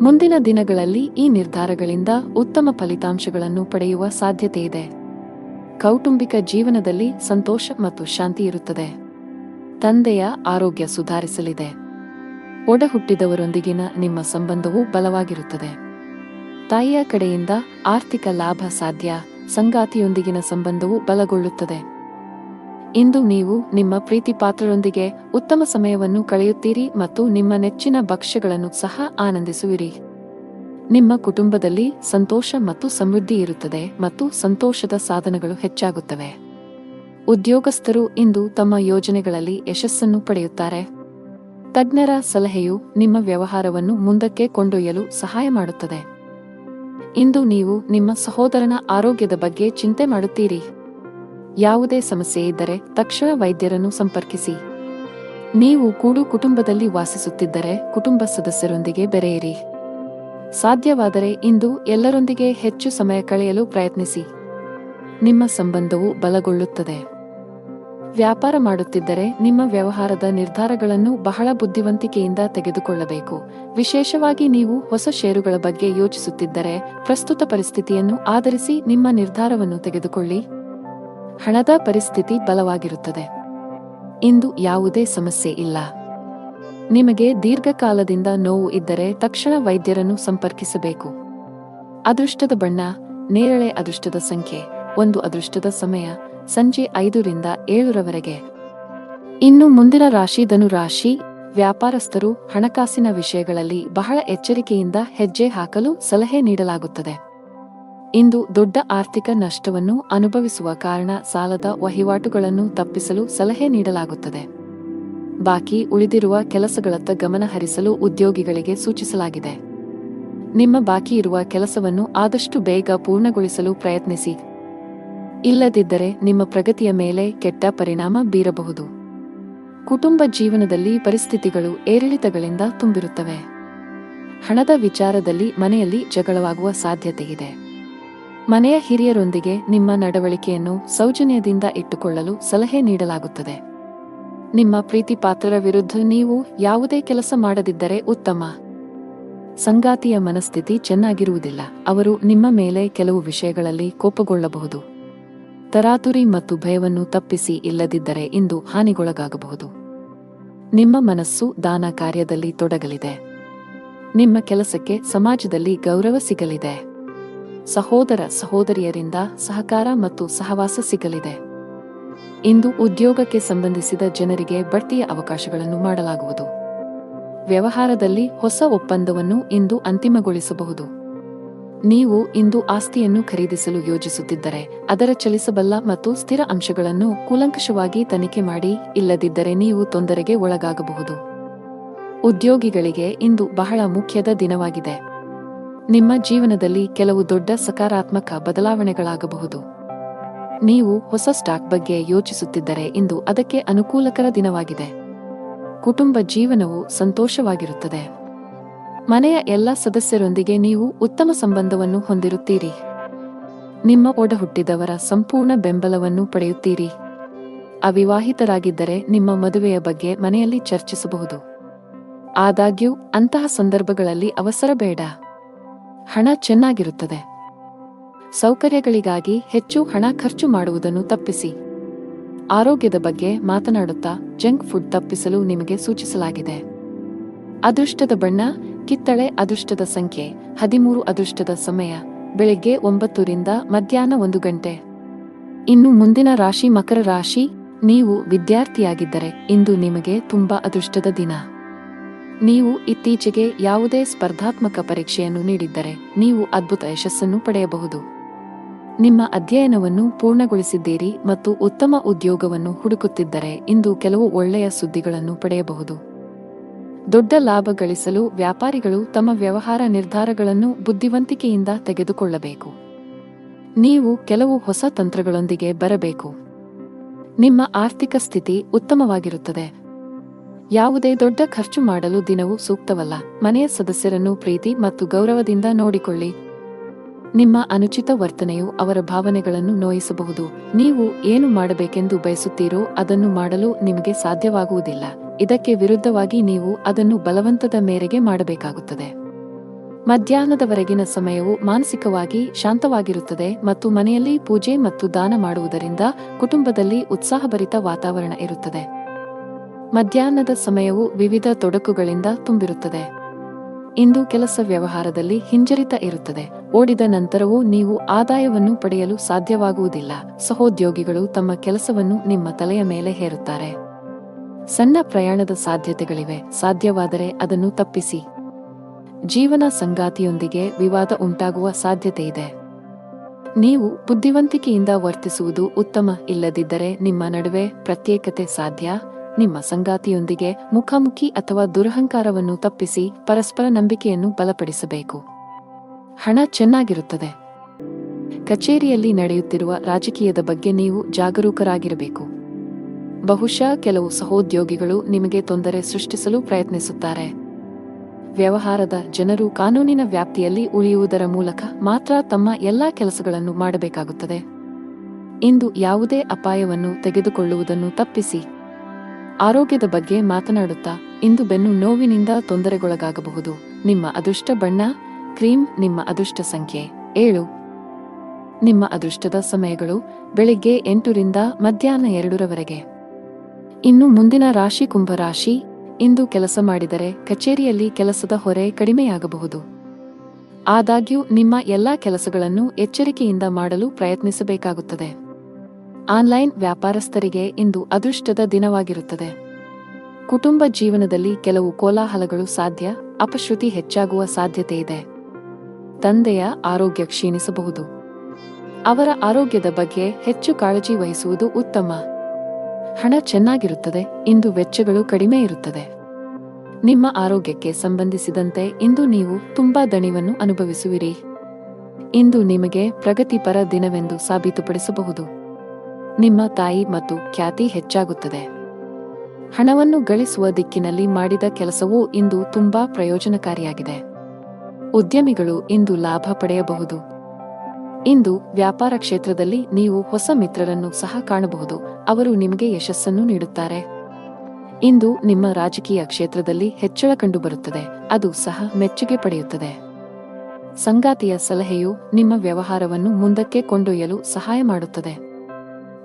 ಮುಂದಿನ ದಿನಗಳಲ್ಲಿ ಈ ನಿರ್ಧಾರಗಳಿಂದ ಉತ್ತಮ ಫಲಿತಾಂಶಗಳನ್ನು ಪಡೆಯುವ ಸಾಧ್ಯತೆಯಿದೆ. ಕೌಟುಂಬಿಕ ಜೀವನದಲ್ಲಿ ಸಂತೋಷ ಮತ್ತು ಶಾಂತಿ ಇರುತ್ತದೆ. ತಂದೆಯ ಆರೋಗ್ಯ ಸುಧಾರಿಸಲಿದೆ. ಒಡಹುಟ್ಟಿದವರೊಂದಿಗಿನ ನಿಮ್ಮ ಸಂಬಂಧವು ಬಲವಾಗಿರುತ್ತದೆ. ತಾಯಿಯ ಕಡೆಯಿಂದ ಆರ್ಥಿಕ ಲಾಭ ಸಾಧ್ಯ. ಸಂಗಾತಿಯೊಂದಿಗಿನ ಸಂಬಂಧವು ಬಲಗೊಳ್ಳುತ್ತದೆ. ಇಂದು ನೀವು ನಿಮ್ಮ ಪ್ರೀತಿಪಾತ್ರರೊಂದಿಗೆ ಉತ್ತಮ ಸಮಯವನ್ನು ಕಳೆಯುತ್ತೀರಿ ಮತ್ತು ನಿಮ್ಮ ನೆಚ್ಚಿನ ಭಕ್ಷ್ಯಗಳನ್ನು ಸಹ ಆನಂದಿಸುವಿರಿ. ನಿಮ್ಮ ಕುಟುಂಬದಲ್ಲಿ ಸಂತೋಷ ಮತ್ತು ಸಮೃದ್ಧಿ ಇರುತ್ತದೆ ಮತ್ತು ಸಂತೋಷದ ಸಾಧನಗಳು ಹೆಚ್ಚಾಗುತ್ತವೆ. ಉದ್ಯೋಗಸ್ಥರು ಇಂದು ತಮ್ಮ ಯೋಜನೆಗಳಲ್ಲಿ ಯಶಸ್ಸನ್ನು ಪಡೆಯುತ್ತಾರೆ. ತಜ್ಞರ ಸಲಹೆಯು ನಿಮ್ಮ ವ್ಯವಹಾರವನ್ನು ಮುಂದಕ್ಕೆ ಕೊಂಡೊಯ್ಯಲು ಸಹಾಯ ಮಾಡುತ್ತದೆ. ಇಂದು ನೀವು ನಿಮ್ಮ ಸಹೋದರನ ಆರೋಗ್ಯದ ಬಗ್ಗೆ ಚಿಂತೆ ಮಾಡುತ್ತೀರಿ. ಯಾವುದೇ ಸಮಸ್ಯೆ ಇದ್ದರೆ ತಕ್ಷಣ ವೈದ್ಯರನ್ನು ಸಂಪರ್ಕಿಸಿ. ನೀವು ಕೂಡು ಕುಟುಂಬದಲ್ಲಿ ವಾಸಿಸುತ್ತಿದ್ದರೆ ಕುಟುಂಬ ಸದಸ್ಯರೊಂದಿಗೆ ಬೆರೆಯಿರಿ. ಸಾಧ್ಯವಾದರೆ ಇಂದು ಎಲ್ಲರೊಂದಿಗೆ ಹೆಚ್ಚು ಸಮಯ ಕಳೆಯಲು ಪ್ರಯತ್ನಿಸಿ. ನಿಮ್ಮ ಸಂಬಂಧವು ಬಲಗೊಳ್ಳುತ್ತದೆ. ವ್ಯಾಪಾರ ಮಾಡುತ್ತಿದ್ದರೆ ನಿಮ್ಮ ವ್ಯವಹಾರದ ನಿರ್ಧಾರಗಳನ್ನು ಬಹಳ ಬುದ್ಧಿವಂತಿಕೆಯಿಂದ ತೆಗೆದುಕೊಳ್ಳಬೇಕು. ವಿಶೇಷವಾಗಿ ನೀವು ಹೊಸ ಷೇರುಗಳ ಬಗ್ಗೆ ಯೋಚಿಸುತ್ತಿದ್ದರೆ ಪ್ರಸ್ತುತ ಪರಿಸ್ಥಿತಿಯನ್ನು ಆಧರಿಸಿ ನಿಮ್ಮ ನಿರ್ಧಾರವನ್ನು ತೆಗೆದುಕೊಳ್ಳಿ. ಹಣದ ಪರಿಸ್ಥಿತಿ ಬಲವಾಗಿರುತ್ತದೆ. ಇಂದು ಯಾವುದೇ ಸಮಸ್ಯೆ ಇಲ್ಲ. ನಿಮಗೆ ದೀರ್ಘಕಾಲದಿಂದ ನೋವು ಇದ್ದರೆ ತಕ್ಷಣ ವೈದ್ಯರನ್ನು ಸಂಪರ್ಕಿಸಬೇಕು. ಅದೃಷ್ಟದ ಬಣ್ಣ ನೇರಳೆ. ಅದೃಷ್ಟದ ಸಂಖ್ಯೆ 1. ಅದೃಷ್ಟದ ಸಮಯ ಸಂಜೆ 5 ರಿಂದ 7 ರವರೆಗೆ. ಇನ್ನು ಮುಂದಿನ ರಾಶಿ ಧನು ರಾಶಿ. ವ್ಯಾಪಾರಸ್ಥರು ಹಣಕಾಸಿನ ವಿಷಯಗಳಲ್ಲಿ ಬಹಳ ಎಚ್ಚರಿಕೆಯಿಂದ ಹೆಜ್ಜೆ ಹಾಕಲು ಸಲಹೆ ನೀಡಲಾಗುತ್ತದೆ. ಇಂದು ದೊಡ್ಡ ಆರ್ಥಿಕ ನಷ್ಟವನ್ನು ಅನುಭವಿಸುವ ಕಾರಣ ಸಾಲದ ವಹಿವಾಟುಗಳನ್ನು ತಪ್ಪಿಸಲು ಸಲಹೆ ನೀಡಲಾಗುತ್ತದೆ. ಬಾಕಿ ಉಳಿದಿರುವ ಕೆಲಸಗಳತ್ತ ಗಮನ ಹರಿಸಲು ಉದ್ಯೋಗಿಗಳಿಗೆ ಸೂಚಿಸಲಾಗಿದೆ. ನಿಮ್ಮ ಬಾಕಿ ಇರುವ ಕೆಲಸವನ್ನು ಆದಷ್ಟು ಬೇಗ ಪೂರ್ಣಗೊಳಿಸಲು ಪ್ರಯತ್ನಿಸಿ. ಇಲ್ಲದಿದ್ದರೆ ನಿಮ್ಮ ಪ್ರಗತಿಯ ಮೇಲೆ ಕೆಟ್ಟ ಪರಿಣಾಮ ಬೀರಬಹುದು. ಕುಟುಂಬ ಜೀವನದಲ್ಲಿ ಪರಿಸ್ಥಿತಿಗಳು ಏರಿಳಿತಗಳಿಂದ ತುಂಬಿರುತ್ತವೆ. ಹಣದ ವಿಚಾರದಲ್ಲಿ ಮನೆಯಲ್ಲಿ ಜಗಳವಾಗುವ ಸಾಧ್ಯತೆಯಿದೆ. ಮನೆಯ ಹಿರಿಯರೊಂದಿಗೆ ನಿಮ್ಮ ನಡವಳಿಕೆಯನ್ನು ಸೌಜನ್ಯದಿಂದ ಇಟ್ಟುಕೊಳ್ಳಲು ಸಲಹೆ ನೀಡಲಾಗುತ್ತದೆ. ನಿಮ್ಮ ಪ್ರೀತಿಪಾತ್ರರ ವಿರುದ್ಧ ನೀವು ಯಾವುದೇ ಕೆಲಸ ಮಾಡದಿದ್ದರೆ ಉತ್ತಮ. ಸಂಗಾತಿಯ ಮನಸ್ಥಿತಿ ಚೆನ್ನಾಗಿರುವುದಿಲ್ಲ. ಅವರು ನಿಮ್ಮ ಮೇಲೆ ಕೆಲವು ವಿಷಯಗಳಲ್ಲಿ ಕೋಪಗೊಳ್ಳಬಹುದು. ತರಾತುರಿ ಮತ್ತು ಭಯವನ್ನು ತಪ್ಪಿಸಿ. ಇಲ್ಲದಿದ್ದರೆ ಇಂದು ಹಾನಿಗೊಳಗಾಗಬಹುದು. ನಿಮ್ಮ ಮನಸ್ಸು ದಾನ ಕಾರ್ಯದಲ್ಲಿ ತೊಡಗಲಿದೆ. ನಿಮ್ಮ ಕೆಲಸಕ್ಕೆ ಸಮಾಜದಲ್ಲಿ ಗೌರವ ಸಿಗಲಿದೆ. ಸಹೋದರ ಸಹೋದರಿಯರಿಂದ ಸಹಕಾರ ಮತ್ತು ಸಹವಾಸ ಸಿಗಲಿದೆ. ಇಂದು ಉದ್ಯೋಗಕ್ಕೆ ಸಂಬಂಧಿಸಿದ ಜನರಿಗೆ ಬಡ್ತಿಯ ಅವಕಾಶಗಳನ್ನು ಮಾಡಲಾಗುವುದು. ವ್ಯವಹಾರದಲ್ಲಿ ಹೊಸ ಒಪ್ಪಂದವನ್ನು ಇಂದು ಅಂತಿಮಗೊಳಿಸಬಹುದು. ನೀವು ಇಂದು ಆಸ್ತಿಯನ್ನು ಖರೀದಿಸಲು ಯೋಜಿಸುತ್ತಿದ್ದರೆ ಅದರ ಚಲಿಸಬಲ್ಲ ಮತ್ತು ಸ್ಥಿರ ಅಂಶಗಳನ್ನು ಕೂಲಂಕಷವಾಗಿ ತನಿಖೆ ಮಾಡಿ, ಇಲ್ಲದಿದ್ದರೆ ನೀವು ತೊಂದರೆಗೆ ಒಳಗಾಗಬಹುದು. ಉದ್ಯೋಗಿಗಳಿಗೆ ಇಂದು ಬಹಳ ಮುಖ್ಯದ ದಿನವಾಗಿದೆ. ನಿಮ್ಮ ಜೀವನದಲ್ಲಿ ಕೆಲವು ದೊಡ್ಡ ಸಕಾರಾತ್ಮಕ ಬದಲಾವಣೆಗಳಾಗಬಹುದು. ನೀವು ಹೊಸ ಸ್ಟಾಕ್ ಬಗ್ಗೆ ಯೋಚಿಸುತ್ತಿದ್ದರೆ ಇಂದು ಅದಕ್ಕೆ ಅನುಕೂಲಕರ ದಿನವಾಗಿದೆ. ಕುಟುಂಬ ಜೀವನವು ಸಂತೋಷವಾಗಿರುತ್ತದೆ. ಮನೆಯ ಎಲ್ಲ ಸದಸ್ಯರೊಂದಿಗೆ ನೀವು ಉತ್ತಮ ಸಂಬಂಧವನ್ನು ಹೊಂದಿರುತ್ತೀರಿ. ನಿಮ್ಮ ಒಡಹುಟ್ಟಿದವರ ಸಂಪೂರ್ಣ ಬೆಂಬಲವನ್ನು ಪಡೆಯುತ್ತೀರಿ. ಅವಿವಾಹಿತರಾಗಿದ್ದರೆ ನಿಮ್ಮ ಮದುವೆಯ ಬಗ್ಗೆ ಮನೆಯಲ್ಲಿ ಚರ್ಚಿಸಬಹುದು. ಆದಾಗ್ಯೂ ಅಂತಹ ಸಂದರ್ಭಗಳಲ್ಲಿ ಅವಸರ ಬೇಡ. ಹಣ ಚೆನ್ನಾಗಿರುತ್ತದೆ. ಸೌಕರ್ಯಗಳಿಗಾಗಿ ಹೆಚ್ಚು ಹಣ ಖರ್ಚು ಮಾಡುವುದನ್ನು ತಪ್ಪಿಸಿ. ಆರೋಗ್ಯದ ಬಗ್ಗೆ ಮಾತನಾಡುತ್ತಾ ಜಂಕ್ ಫುಡ್ ತಪ್ಪಿಸಲು ನಿಮಗೆ ಸೂಚಿಸಲಾಗಿದೆ. ಅದೃಷ್ಟದ ಬಣ್ಣ ಕಿತ್ತಳೆ. ಅದೃಷ್ಟದ ಸಂಖ್ಯೆ 13. ಅದೃಷ್ಟದ ಸಮಯ ಬೆಳಗ್ಗೆ 9 ರಿಂದ ಮಧ್ಯಾಹ್ನ 1 ಗಂಟೆ. ಇನ್ನು ಮುಂದಿನ ರಾಶಿ ಮಕರ ರಾಶಿ. ನೀವು ವಿದ್ಯಾರ್ಥಿಯಾಗಿದ್ದರೆ ಇಂದು ನಿಮಗೆ ತುಂಬಾ ಅದೃಷ್ಟದ ದಿನ. ನೀವು ಇತ್ತೀಚೆಗೆ ಯಾವುದೇ ಸ್ಪರ್ಧಾತ್ಮಕ ಪರೀಕ್ಷೆಯನ್ನು ನೀಡಿದ್ದರೆ ನೀವು ಅದ್ಭುತ ಯಶಸ್ಸನ್ನು ಪಡೆಯಬಹುದು. ನಿಮ್ಮ ಅಧ್ಯಯನವನ್ನು ಪೂರ್ಣಗೊಳಿಸಿದ್ದೀರಿ ಮತ್ತು ಉತ್ತಮ ಉದ್ಯೋಗವನ್ನು ಹುಡುಕುತ್ತಿದ್ದರೆ ಇಂದು ಕೆಲವು ಒಳ್ಳೆಯ ಸುದ್ದಿಗಳನ್ನು ಪಡೆಯಬಹುದು. ದೊಡ್ಡ ಲಾಭ ಗಳಿಸಲು ವ್ಯಾಪಾರಿಗಳು ತಮ್ಮ ವ್ಯವಹಾರ ನಿರ್ಧಾರಗಳನ್ನು ಬುದ್ಧಿವಂತಿಕೆಯಿಂದ ತೆಗೆದುಕೊಳ್ಳಬೇಕು. ನೀವು ಕೆಲವು ಹೊಸ ತಂತ್ರಗಳೊಂದಿಗೆ ಬರಬೇಕು. ನಿಮ್ಮ ಆರ್ಥಿಕ ಸ್ಥಿತಿ ಉತ್ತಮವಾಗಿರುತ್ತದೆ. ಯಾವುದೇ ದೊಡ್ಡ ಖರ್ಚು ಮಾಡಲು ದಿನವೂ ಸೂಕ್ತವಲ್ಲ. ಮನೆಯ ಸದಸ್ಯರನ್ನು ಪ್ರೀತಿ ಮತ್ತು ಗೌರವದಿಂದ ನೋಡಿಕೊಳ್ಳಿ. ನಿಮ್ಮ ಅನುಚಿತ ವರ್ತನೆಯು ಅವರ ಭಾವನೆಗಳನ್ನು ನೋಯಿಸಬಹುದು. ನೀವು ಏನು ಮಾಡಬೇಕೆಂದು ಬಯಸುತ್ತೀರೋ ಅದನ್ನು ಮಾಡಲು ನಿಮಗೆ ಸಾಧ್ಯವಾಗುವುದಿಲ್ಲ. ಇದಕ್ಕೆ ವಿರುದ್ಧವಾಗಿ ನೀವು ಅದನ್ನು ಬಲವಂತದ ಮೇರೆಗೆ ಮಾಡಬೇಕಾಗುತ್ತದೆ. ಮಧ್ಯಾಹ್ನದವರೆಗಿನ ಸಮಯವು ಮಾನಸಿಕವಾಗಿ ಶಾಂತವಾಗಿರುತ್ತದೆ ಮತ್ತು ಮನೆಯಲ್ಲಿ ಪೂಜೆ ಮತ್ತು ದಾನ ಮಾಡುವುದರಿಂದ ಕುಟುಂಬದಲ್ಲಿ ಉತ್ಸಾಹಭರಿತ ವಾತಾವರಣ ಇರುತ್ತದೆ. ಮಧ್ಯಾಹ್ನದ ಸಮಯವು ವಿವಿಧ ತೊಡಕುಗಳಿಂದ ತುಂಬಿರುತ್ತದೆ. ಇಂದು ಕೆಲಸ ವ್ಯವಹಾರದಲ್ಲಿ ಹಿಂಜರಿತ ಇರುತ್ತದೆ. ಓಡಿದ ನಂತರವೂ ನೀವು ಆದಾಯವನ್ನು ಪಡೆಯಲು ಸಾಧ್ಯವಾಗುವುದಿಲ್ಲ. ಸಹೋದ್ಯೋಗಿಗಳು ತಮ್ಮ ಕೆಲಸವನ್ನು ನಿಮ್ಮ ತಲೆಯ ಮೇಲೆ ಹೇರುತ್ತಾರೆ. ಸಣ್ಣ ಪ್ರಯಾಣದ ಸಾಧ್ಯತೆಗಳಿವೆ. ಸಾಧ್ಯವಾದರೆ ಅದನ್ನು ತಪ್ಪಿಸಿ. ಜೀವನ ಸಂಗಾತಿಯೊಂದಿಗೆ ವಿವಾದ ಉಂಟಾಗುವ ಸಾಧ್ಯತೆಯಿದೆ. ನೀವು ಬುದ್ಧಿವಂತಿಕೆಯಿಂದ ವರ್ತಿಸುವುದು ಉತ್ತಮ. ಇಲ್ಲದಿದ್ದರೆ ನಿಮ್ಮ ನಡುವೆ ಪ್ರತ್ಯೇಕತೆ ಸಾಧ್ಯ. ನಿಮ್ಮ ಸಂಗಾತಿಯೊಂದಿಗೆ ಮುಖಾಮುಖಿ ಅಥವಾ ದುರಹಂಕಾರವನ್ನು ತಪ್ಪಿಸಿ ಪರಸ್ಪರ ನಂಬಿಕೆಯನ್ನು ಬಲಪಡಿಸಬೇಕು. ಹಣ ಚೆನ್ನಾಗಿರುತ್ತದೆ. ಕಚೇರಿಯಲ್ಲಿ ನಡೆಯುತ್ತಿರುವ ರಾಜಕೀಯದ ಬಗ್ಗೆ ನೀವು ಜಾಗರೂಕರಾಗಿರಬೇಕು. ಬಹುಶಃ ಕೆಲವು ಸಹೋದ್ಯೋಗಿಗಳು ನಿಮಗೆ ತೊಂದರೆ ಸೃಷ್ಟಿಸಲು ಪ್ರಯತ್ನಿಸುತ್ತಾರೆ. ವ್ಯವಹಾರದ ಜನರು ಕಾನೂನಿನ ವ್ಯಾಪ್ತಿಯಲ್ಲಿ ಉಳಿಯುವುದರ ಮೂಲಕ ಮಾತ್ರ ತಮ್ಮ ಎಲ್ಲಾ ಕೆಲಸಗಳನ್ನು ಮಾಡಬೇಕಾಗುತ್ತದೆ. ಇಂದು ಯಾವುದೇ ಅಪಾಯವನ್ನು ತೆಗೆದುಕೊಳ್ಳುವುದನ್ನು ತಪ್ಪಿಸಿ. ಆರೋಗ್ಯದ ಬಗ್ಗೆ ಮಾತನಾಡುತ್ತಾ ಇಂದು ಬೆನ್ನು ನೋವಿನಿಂದ ತೊಂದರೆಗೊಳಗಾಗಬಹುದು. ನಿಮ್ಮ ಅದೃಷ್ಟ ಬಣ್ಣ ಕ್ರೀಮ್. ನಿಮ್ಮ ಅದೃಷ್ಟ ಸಂಖ್ಯೆ 7. ನಿಮ್ಮ ಅದೃಷ್ಟದ ಸಮಯಗಳು ಬೆಳಿಗ್ಗೆ 8 ರಿಂದ ಮಧ್ಯಾಹ್ನ 2 ರವರೆಗೆ. ಇನ್ನು ಮುಂದಿನ ರಾಶಿ ಕುಂಭರಾಶಿ. ಇಂದು ಕೆಲಸ ಮಾಡಿದರೆ ಕಚೇರಿಯಲ್ಲಿ ಕೆಲಸದ ಹೊರೆ ಕಡಿಮೆಯಾಗಬಹುದು. ಆದಾಗ್ಯೂ ನಿಮ್ಮ ಎಲ್ಲಾ ಕೆಲಸಗಳನ್ನು ಎಚ್ಚರಿಕೆಯಿಂದ ಮಾಡಲು ಪ್ರಯತ್ನಿಸಬೇಕಾಗುತ್ತದೆ. ಆನ್ಲೈನ್ ವ್ಯಾಪಾರಸ್ಥರಿಗೆ ಇಂದು ಅದೃಷ್ಟದ ದಿನವಾಗಿರುತ್ತದೆ. ಕುಟುಂಬ ಜೀವನದಲ್ಲಿ ಕೆಲವು ಕೋಲಾಹಲಗಳು ಸಾಧ್ಯ. ಅಪಶ್ರುತಿ ಹೆಚ್ಚಾಗುವ ಸಾಧ್ಯತೆಯಿದೆ. ತಂದೆಯ ಆರೋಗ್ಯ ಕ್ಷೀಣಿಸಬಹುದು. ಅವರ ಆರೋಗ್ಯದ ಬಗ್ಗೆ ಹೆಚ್ಚು ಕಾಳಜಿ ವಹಿಸುವುದು ಉತ್ತಮ. ಹಣ ಚೆನ್ನಾಗಿರುತ್ತದೆ. ಇಂದು ವೆಚ್ಚಗಳು ಕಡಿಮೆ ಇರುತ್ತದೆ. ನಿಮ್ಮ ಆರೋಗ್ಯಕ್ಕೆ ಸಂಬಂಧಿಸಿದಂತೆ ಇಂದು ನೀವು ತುಂಬಾ ದಣಿವನ್ನು ಅನುಭವಿಸುವಿರಿ. ಇಂದು ನಿಮಗೆ ಪ್ರಗತಿಪರ ದಿನವೆಂದು ಸಾಬೀತುಪಡಿಸಬಹುದು. ನಿಮ್ಮ ತಾಯಿ ಮತ್ತು ಖ್ಯಾತಿ ಹೆಚ್ಚಾಗುತ್ತದೆ. ಹಣವನ್ನು ಗಳಿಸುವ ದಿಕ್ಕಿನಲ್ಲಿ ಮಾಡಿದ ಕೆಲಸವೂ ಇಂದು ತುಂಬಾ ಪ್ರಯೋಜನಕಾರಿಯಾಗಿದೆ. ಉದ್ಯಮಿಗಳು ಇಂದು ಲಾಭ ಪಡೆಯಬಹುದು. ಇಂದು ವ್ಯಾಪಾರ ಕ್ಷೇತ್ರದಲ್ಲಿ ನೀವು ಹೊಸ ಮಿತ್ರರನ್ನು ಸಹ ಕಾಣಬಹುದು. ಅವರು ನಿಮಗೆ ಯಶಸ್ಸನ್ನು ನೀಡುತ್ತಾರೆ. ಇಂದು ನಿಮ್ಮ ರಾಜಕೀಯ ಕ್ಷೇತ್ರದಲ್ಲಿ ಹೆಚ್ಚಳ ಕಂಡುಬರುತ್ತದೆ. ಅದು ಸಹ ಮೆಚ್ಚುಗೆ ಪಡೆಯುತ್ತದೆ. ಸಂಗಾತಿಯ ಸಲಹೆಯು ನಿಮ್ಮ ವ್ಯವಹಾರವನ್ನು ಮುಂದಕ್ಕೆ ಕೊಂಡೊಯ್ಯಲು ಸಹಾಯ ಮಾಡುತ್ತದೆ.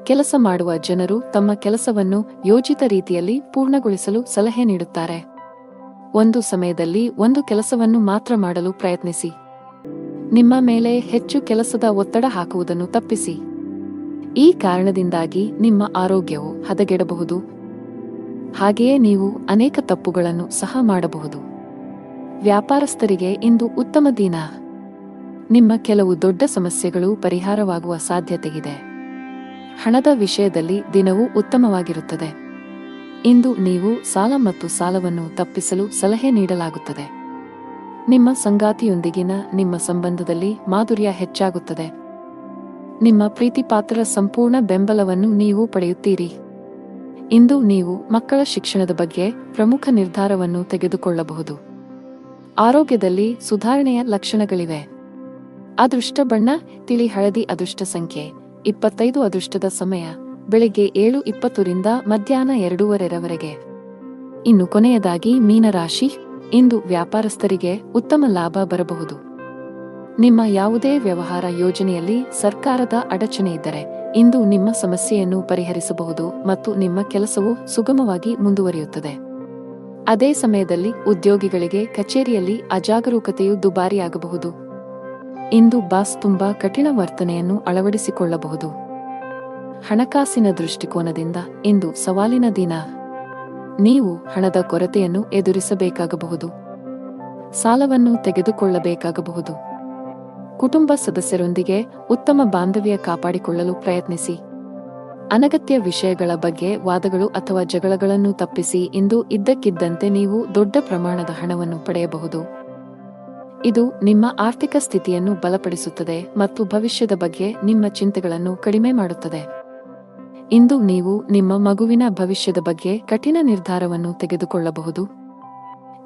ಕೆಲಸ ಮಾಡುವ ಜನರು ತಮ್ಮ ಕೆಲಸವನ್ನು ಯೋಜಿತ ರೀತಿಯಲ್ಲಿ ಪೂರ್ಣಗೊಳಿಸಲು ಸಲಹೆ ನೀಡುತ್ತಾರೆ. ಒಂದು ಸಮಯದಲ್ಲಿ ಒಂದು ಕೆಲಸವನ್ನು ಮಾತ್ರ ಮಾಡಲು ಪ್ರಯತ್ನಿಸಿ. ನಿಮ್ಮ ಮೇಲೆ ಹೆಚ್ಚು ಕೆಲಸದ ಒತ್ತಡ ಹಾಕುವುದನ್ನು ತಪ್ಪಿಸಿ. ಈ ಕಾರಣದಿಂದಾಗಿ ನಿಮ್ಮ ಆರೋಗ್ಯವು ಹದಗೆಡಬಹುದು. ಹಾಗೆಯೇ ನೀವು ಅನೇಕ ತಪ್ಪುಗಳನ್ನು ಸಹ ಮಾಡಬಹುದು. ವ್ಯಾಪಾರಸ್ಥರಿಗೆ ಇಂದು ಉತ್ತಮ ದಿನ. ನಿಮ್ಮ ಕೆಲವು ದೊಡ್ಡ ಸಮಸ್ಯೆಗಳು ಪರಿಹಾರವಾಗುವ ಸಾಧ್ಯತೆಯಿದೆ. ಹಣದ ವಿಷಯದಲ್ಲಿ ದಿನವೂ ಉತ್ತಮವಾಗಿರುತ್ತದೆ. ಇಂದು ನೀವು ಸಾಲ ಮತ್ತು ಸಾಲವನ್ನು ತಪ್ಪಿಸಲು ಸಲಹೆ ನೀಡಲಾಗುತ್ತದೆ. ನಿಮ್ಮ ಸಂಗಾತಿಯೊಂದಿಗಿನ ನಿಮ್ಮ ಸಂಬಂಧದಲ್ಲಿ ಮಾಧುರ್ಯ ಹೆಚ್ಚಾಗುತ್ತದೆ. ನಿಮ್ಮ ಪ್ರೀತಿಪಾತ್ರರ ಸಂಪೂರ್ಣ ಬೆಂಬಲವನ್ನು ನೀವು ಪಡೆಯುತ್ತೀರಿ. ಇಂದು ನೀವು ಮಕ್ಕಳ ಶಿಕ್ಷಣದ ಬಗ್ಗೆ ಪ್ರಮುಖ ನಿರ್ಧಾರವನ್ನು ತೆಗೆದುಕೊಳ್ಳಬಹುದು. ಆರೋಗ್ಯದಲ್ಲಿ ಸುಧಾರಣೆಯ ಲಕ್ಷಣಗಳಿವೆ. ಅದೃಷ್ಟ ಬಣ್ಣ ತಿಳಿ ಹಳದಿ. ಅದೃಷ್ಟ ಸಂಖ್ಯೆ 25. ಅದೃಷ್ಟದ ಸಮಯ ಬೆಳಿಗ್ಗೆ 7:20 ರಿಂದ ಮಧ್ಯಾಹ್ನ 2:30 ಇನ್ನು ಕೊನೆಯದಾಗಿ ಮೀನರಾಶಿ. ಇಂದು ವ್ಯಾಪಾರಸ್ಥರಿಗೆ ಉತ್ತಮ ಲಾಭ ಬರಬಹುದು. ನಿಮ್ಮ ಯಾವುದೇ ವ್ಯವಹಾರ ಯೋಜನೆಯಲ್ಲಿ ಸರ್ಕಾರದ ಅಡಚಣೆ ಇದ್ದರೆ ಇಂದು ನಿಮ್ಮ ಸಮಸ್ಯೆಯನ್ನು ಪರಿಹರಿಸಬಹುದು ಮತ್ತು ನಿಮ್ಮ ಕೆಲಸವು ಸುಗಮವಾಗಿ ಮುಂದುವರಿಯುತ್ತದೆ. ಅದೇ ಸಮಯದಲ್ಲಿ ಉದ್ಯೋಗಿಗಳಿಗೆ ಕಚೇರಿಯಲ್ಲಿ ಅಜಾಗರೂಕತೆಯು ದುಬಾರಿಯಾಗಬಹುದು. ಇಂದು ಬಾಸ್ ತುಂಬಾ ಕಠಿಣ ವರ್ತನೆಯನ್ನು ಅಳವಡಿಸಿಕೊಳ್ಳಬಹುದು. ಹಣಕಾಸಿನ ದೃಷ್ಟಿಕೋನದಿಂದ ಇಂದು ಸವಾಲಿನ ದಿನ. ನೀವು ಹಣದ ಕೊರತೆಯನ್ನು ಎದುರಿಸಬೇಕಾಗಬಹುದು. ಸಾಲವನ್ನು ತೆಗೆದುಕೊಳ್ಳಬೇಕಾಗಬಹುದು. ಕುಟುಂಬ ಸದಸ್ಯರೊಂದಿಗೆ ಉತ್ತಮ ಬಾಂಧವ್ಯ ಕಾಪಾಡಿಕೊಳ್ಳಲು ಪ್ರಯತ್ನಿಸಿ. ಅನಗತ್ಯ ವಿಷಯಗಳ ಬಗ್ಗೆ ವಾದಗಳು ಅಥವಾ ಜಗಳಗಳನ್ನು ತಪ್ಪಿಸಿ. ಇಂದು ಇದ್ದಕ್ಕಿದ್ದಂತೆ ನೀವು ದೊಡ್ಡ ಪ್ರಮಾಣದ ಹಣವನ್ನು ಪಡೆಯಬಹುದು. ಇದು ನಿಮ್ಮ ಆರ್ಥಿಕ ಸ್ಥಿತಿಯನ್ನು ಬಲಪಡಿಸುತ್ತದೆ ಮತ್ತು ಭವಿಷ್ಯದ ಬಗ್ಗೆ ನಿಮ್ಮ ಚಿಂತೆಗಳನ್ನು ಕಡಿಮೆ ಮಾಡುತ್ತದೆ. ಇಂದು ನೀವು ನಿಮ್ಮ ಮಗುವಿನ ಭವಿಷ್ಯದ ಬಗ್ಗೆ ಕಠಿಣ ನಿರ್ಧಾರವನ್ನು ತೆಗೆದುಕೊಳ್ಳಬಹುದು.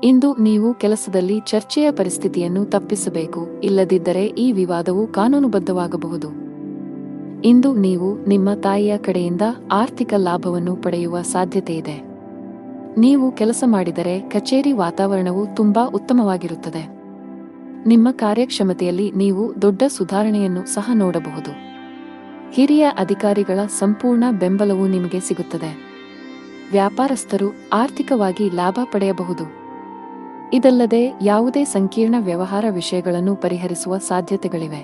ಇಂದು ನೀವು ಕೆಲಸದಲ್ಲಿ ಚರ್ಚೆಯ ಪರಿಸ್ಥಿತಿಯನ್ನು ತಪ್ಪಿಸಬೇಕು, ಇಲ್ಲದಿದ್ದರೆ ಈ ವಿವಾದವು ಕಾನೂನುಬದ್ಧವಾಗಬಹುದು. ಇಂದು ನೀವು ನಿಮ್ಮ ತಾಯಿಯ ಕಡೆಯಿಂದ ಆರ್ಥಿಕ ಲಾಭವನ್ನು ಪಡೆಯುವ ಸಾಧ್ಯತೆಯಿದೆ. ನೀವು ಕೆಲಸ ಮಾಡಿದರೆ ಕಚೇರಿ ವಾತಾವರಣವು ತುಂಬಾ ಉತ್ತಮವಾಗಿರುತ್ತದೆ. ನಿಮ್ಮ ಕಾರ್ಯಕ್ಷಮತೆಯಲ್ಲಿ ನೀವು ದೊಡ್ಡ ಸುಧಾರಣೆಯನ್ನು ಸಹ ನೋಡಬಹುದು. ಹಿರಿಯ ಅಧಿಕಾರಿಗಳ ಸಂಪೂರ್ಣ ಬೆಂಬಲವು ನಿಮಗೆ ಸಿಗುತ್ತದೆ. ವ್ಯಾಪಾರಸ್ಥರು ಆರ್ಥಿಕವಾಗಿ ಲಾಭ ಪಡೆಯಬಹುದು. ಇದಲ್ಲದೆ ಯಾವುದೇ ಸಂಕೀರ್ಣ ವ್ಯವಹಾರ ವಿಷಯಗಳನ್ನು ಪರಿಹರಿಸುವ ಸಾಧ್ಯತೆಗಳಿವೆ.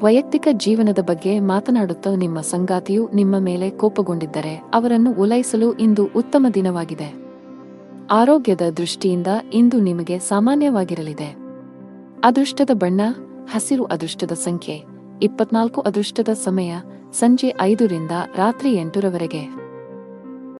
ವೈಯಕ್ತಿಕ ಜೀವನದ ಬಗ್ಗೆ ಮಾತನಾಡುತ್ತಾ ನಿಮ್ಮ ಸಂಗಾತಿಯು ನಿಮ್ಮ ಮೇಲೆ ಕೋಪಗೊಂಡಿದ್ದರೆ ಅವರನ್ನು ಓಲೈಸಲು ಇಂದು ಉತ್ತಮ ದಿನವಾಗಿದೆ. ಆರೋಗ್ಯದ ದೃಷ್ಟಿಯಿಂದ ಇಂದು ನಿಮಗೆ ಸಾಮಾನ್ಯವಾಗಿರಲಿದೆ. ಅದೃಷ್ಟದ ಬಣ್ಣ ಹಸಿರು. ಅದೃಷ್ಟದ ಸಂಖ್ಯೆ 24. ಅದೃಷ್ಟದ ಸಮಯ ಸಂಜೆ 5 ರಿಂದ ರಾತ್ರಿ 8 ರವರೆಗೆ.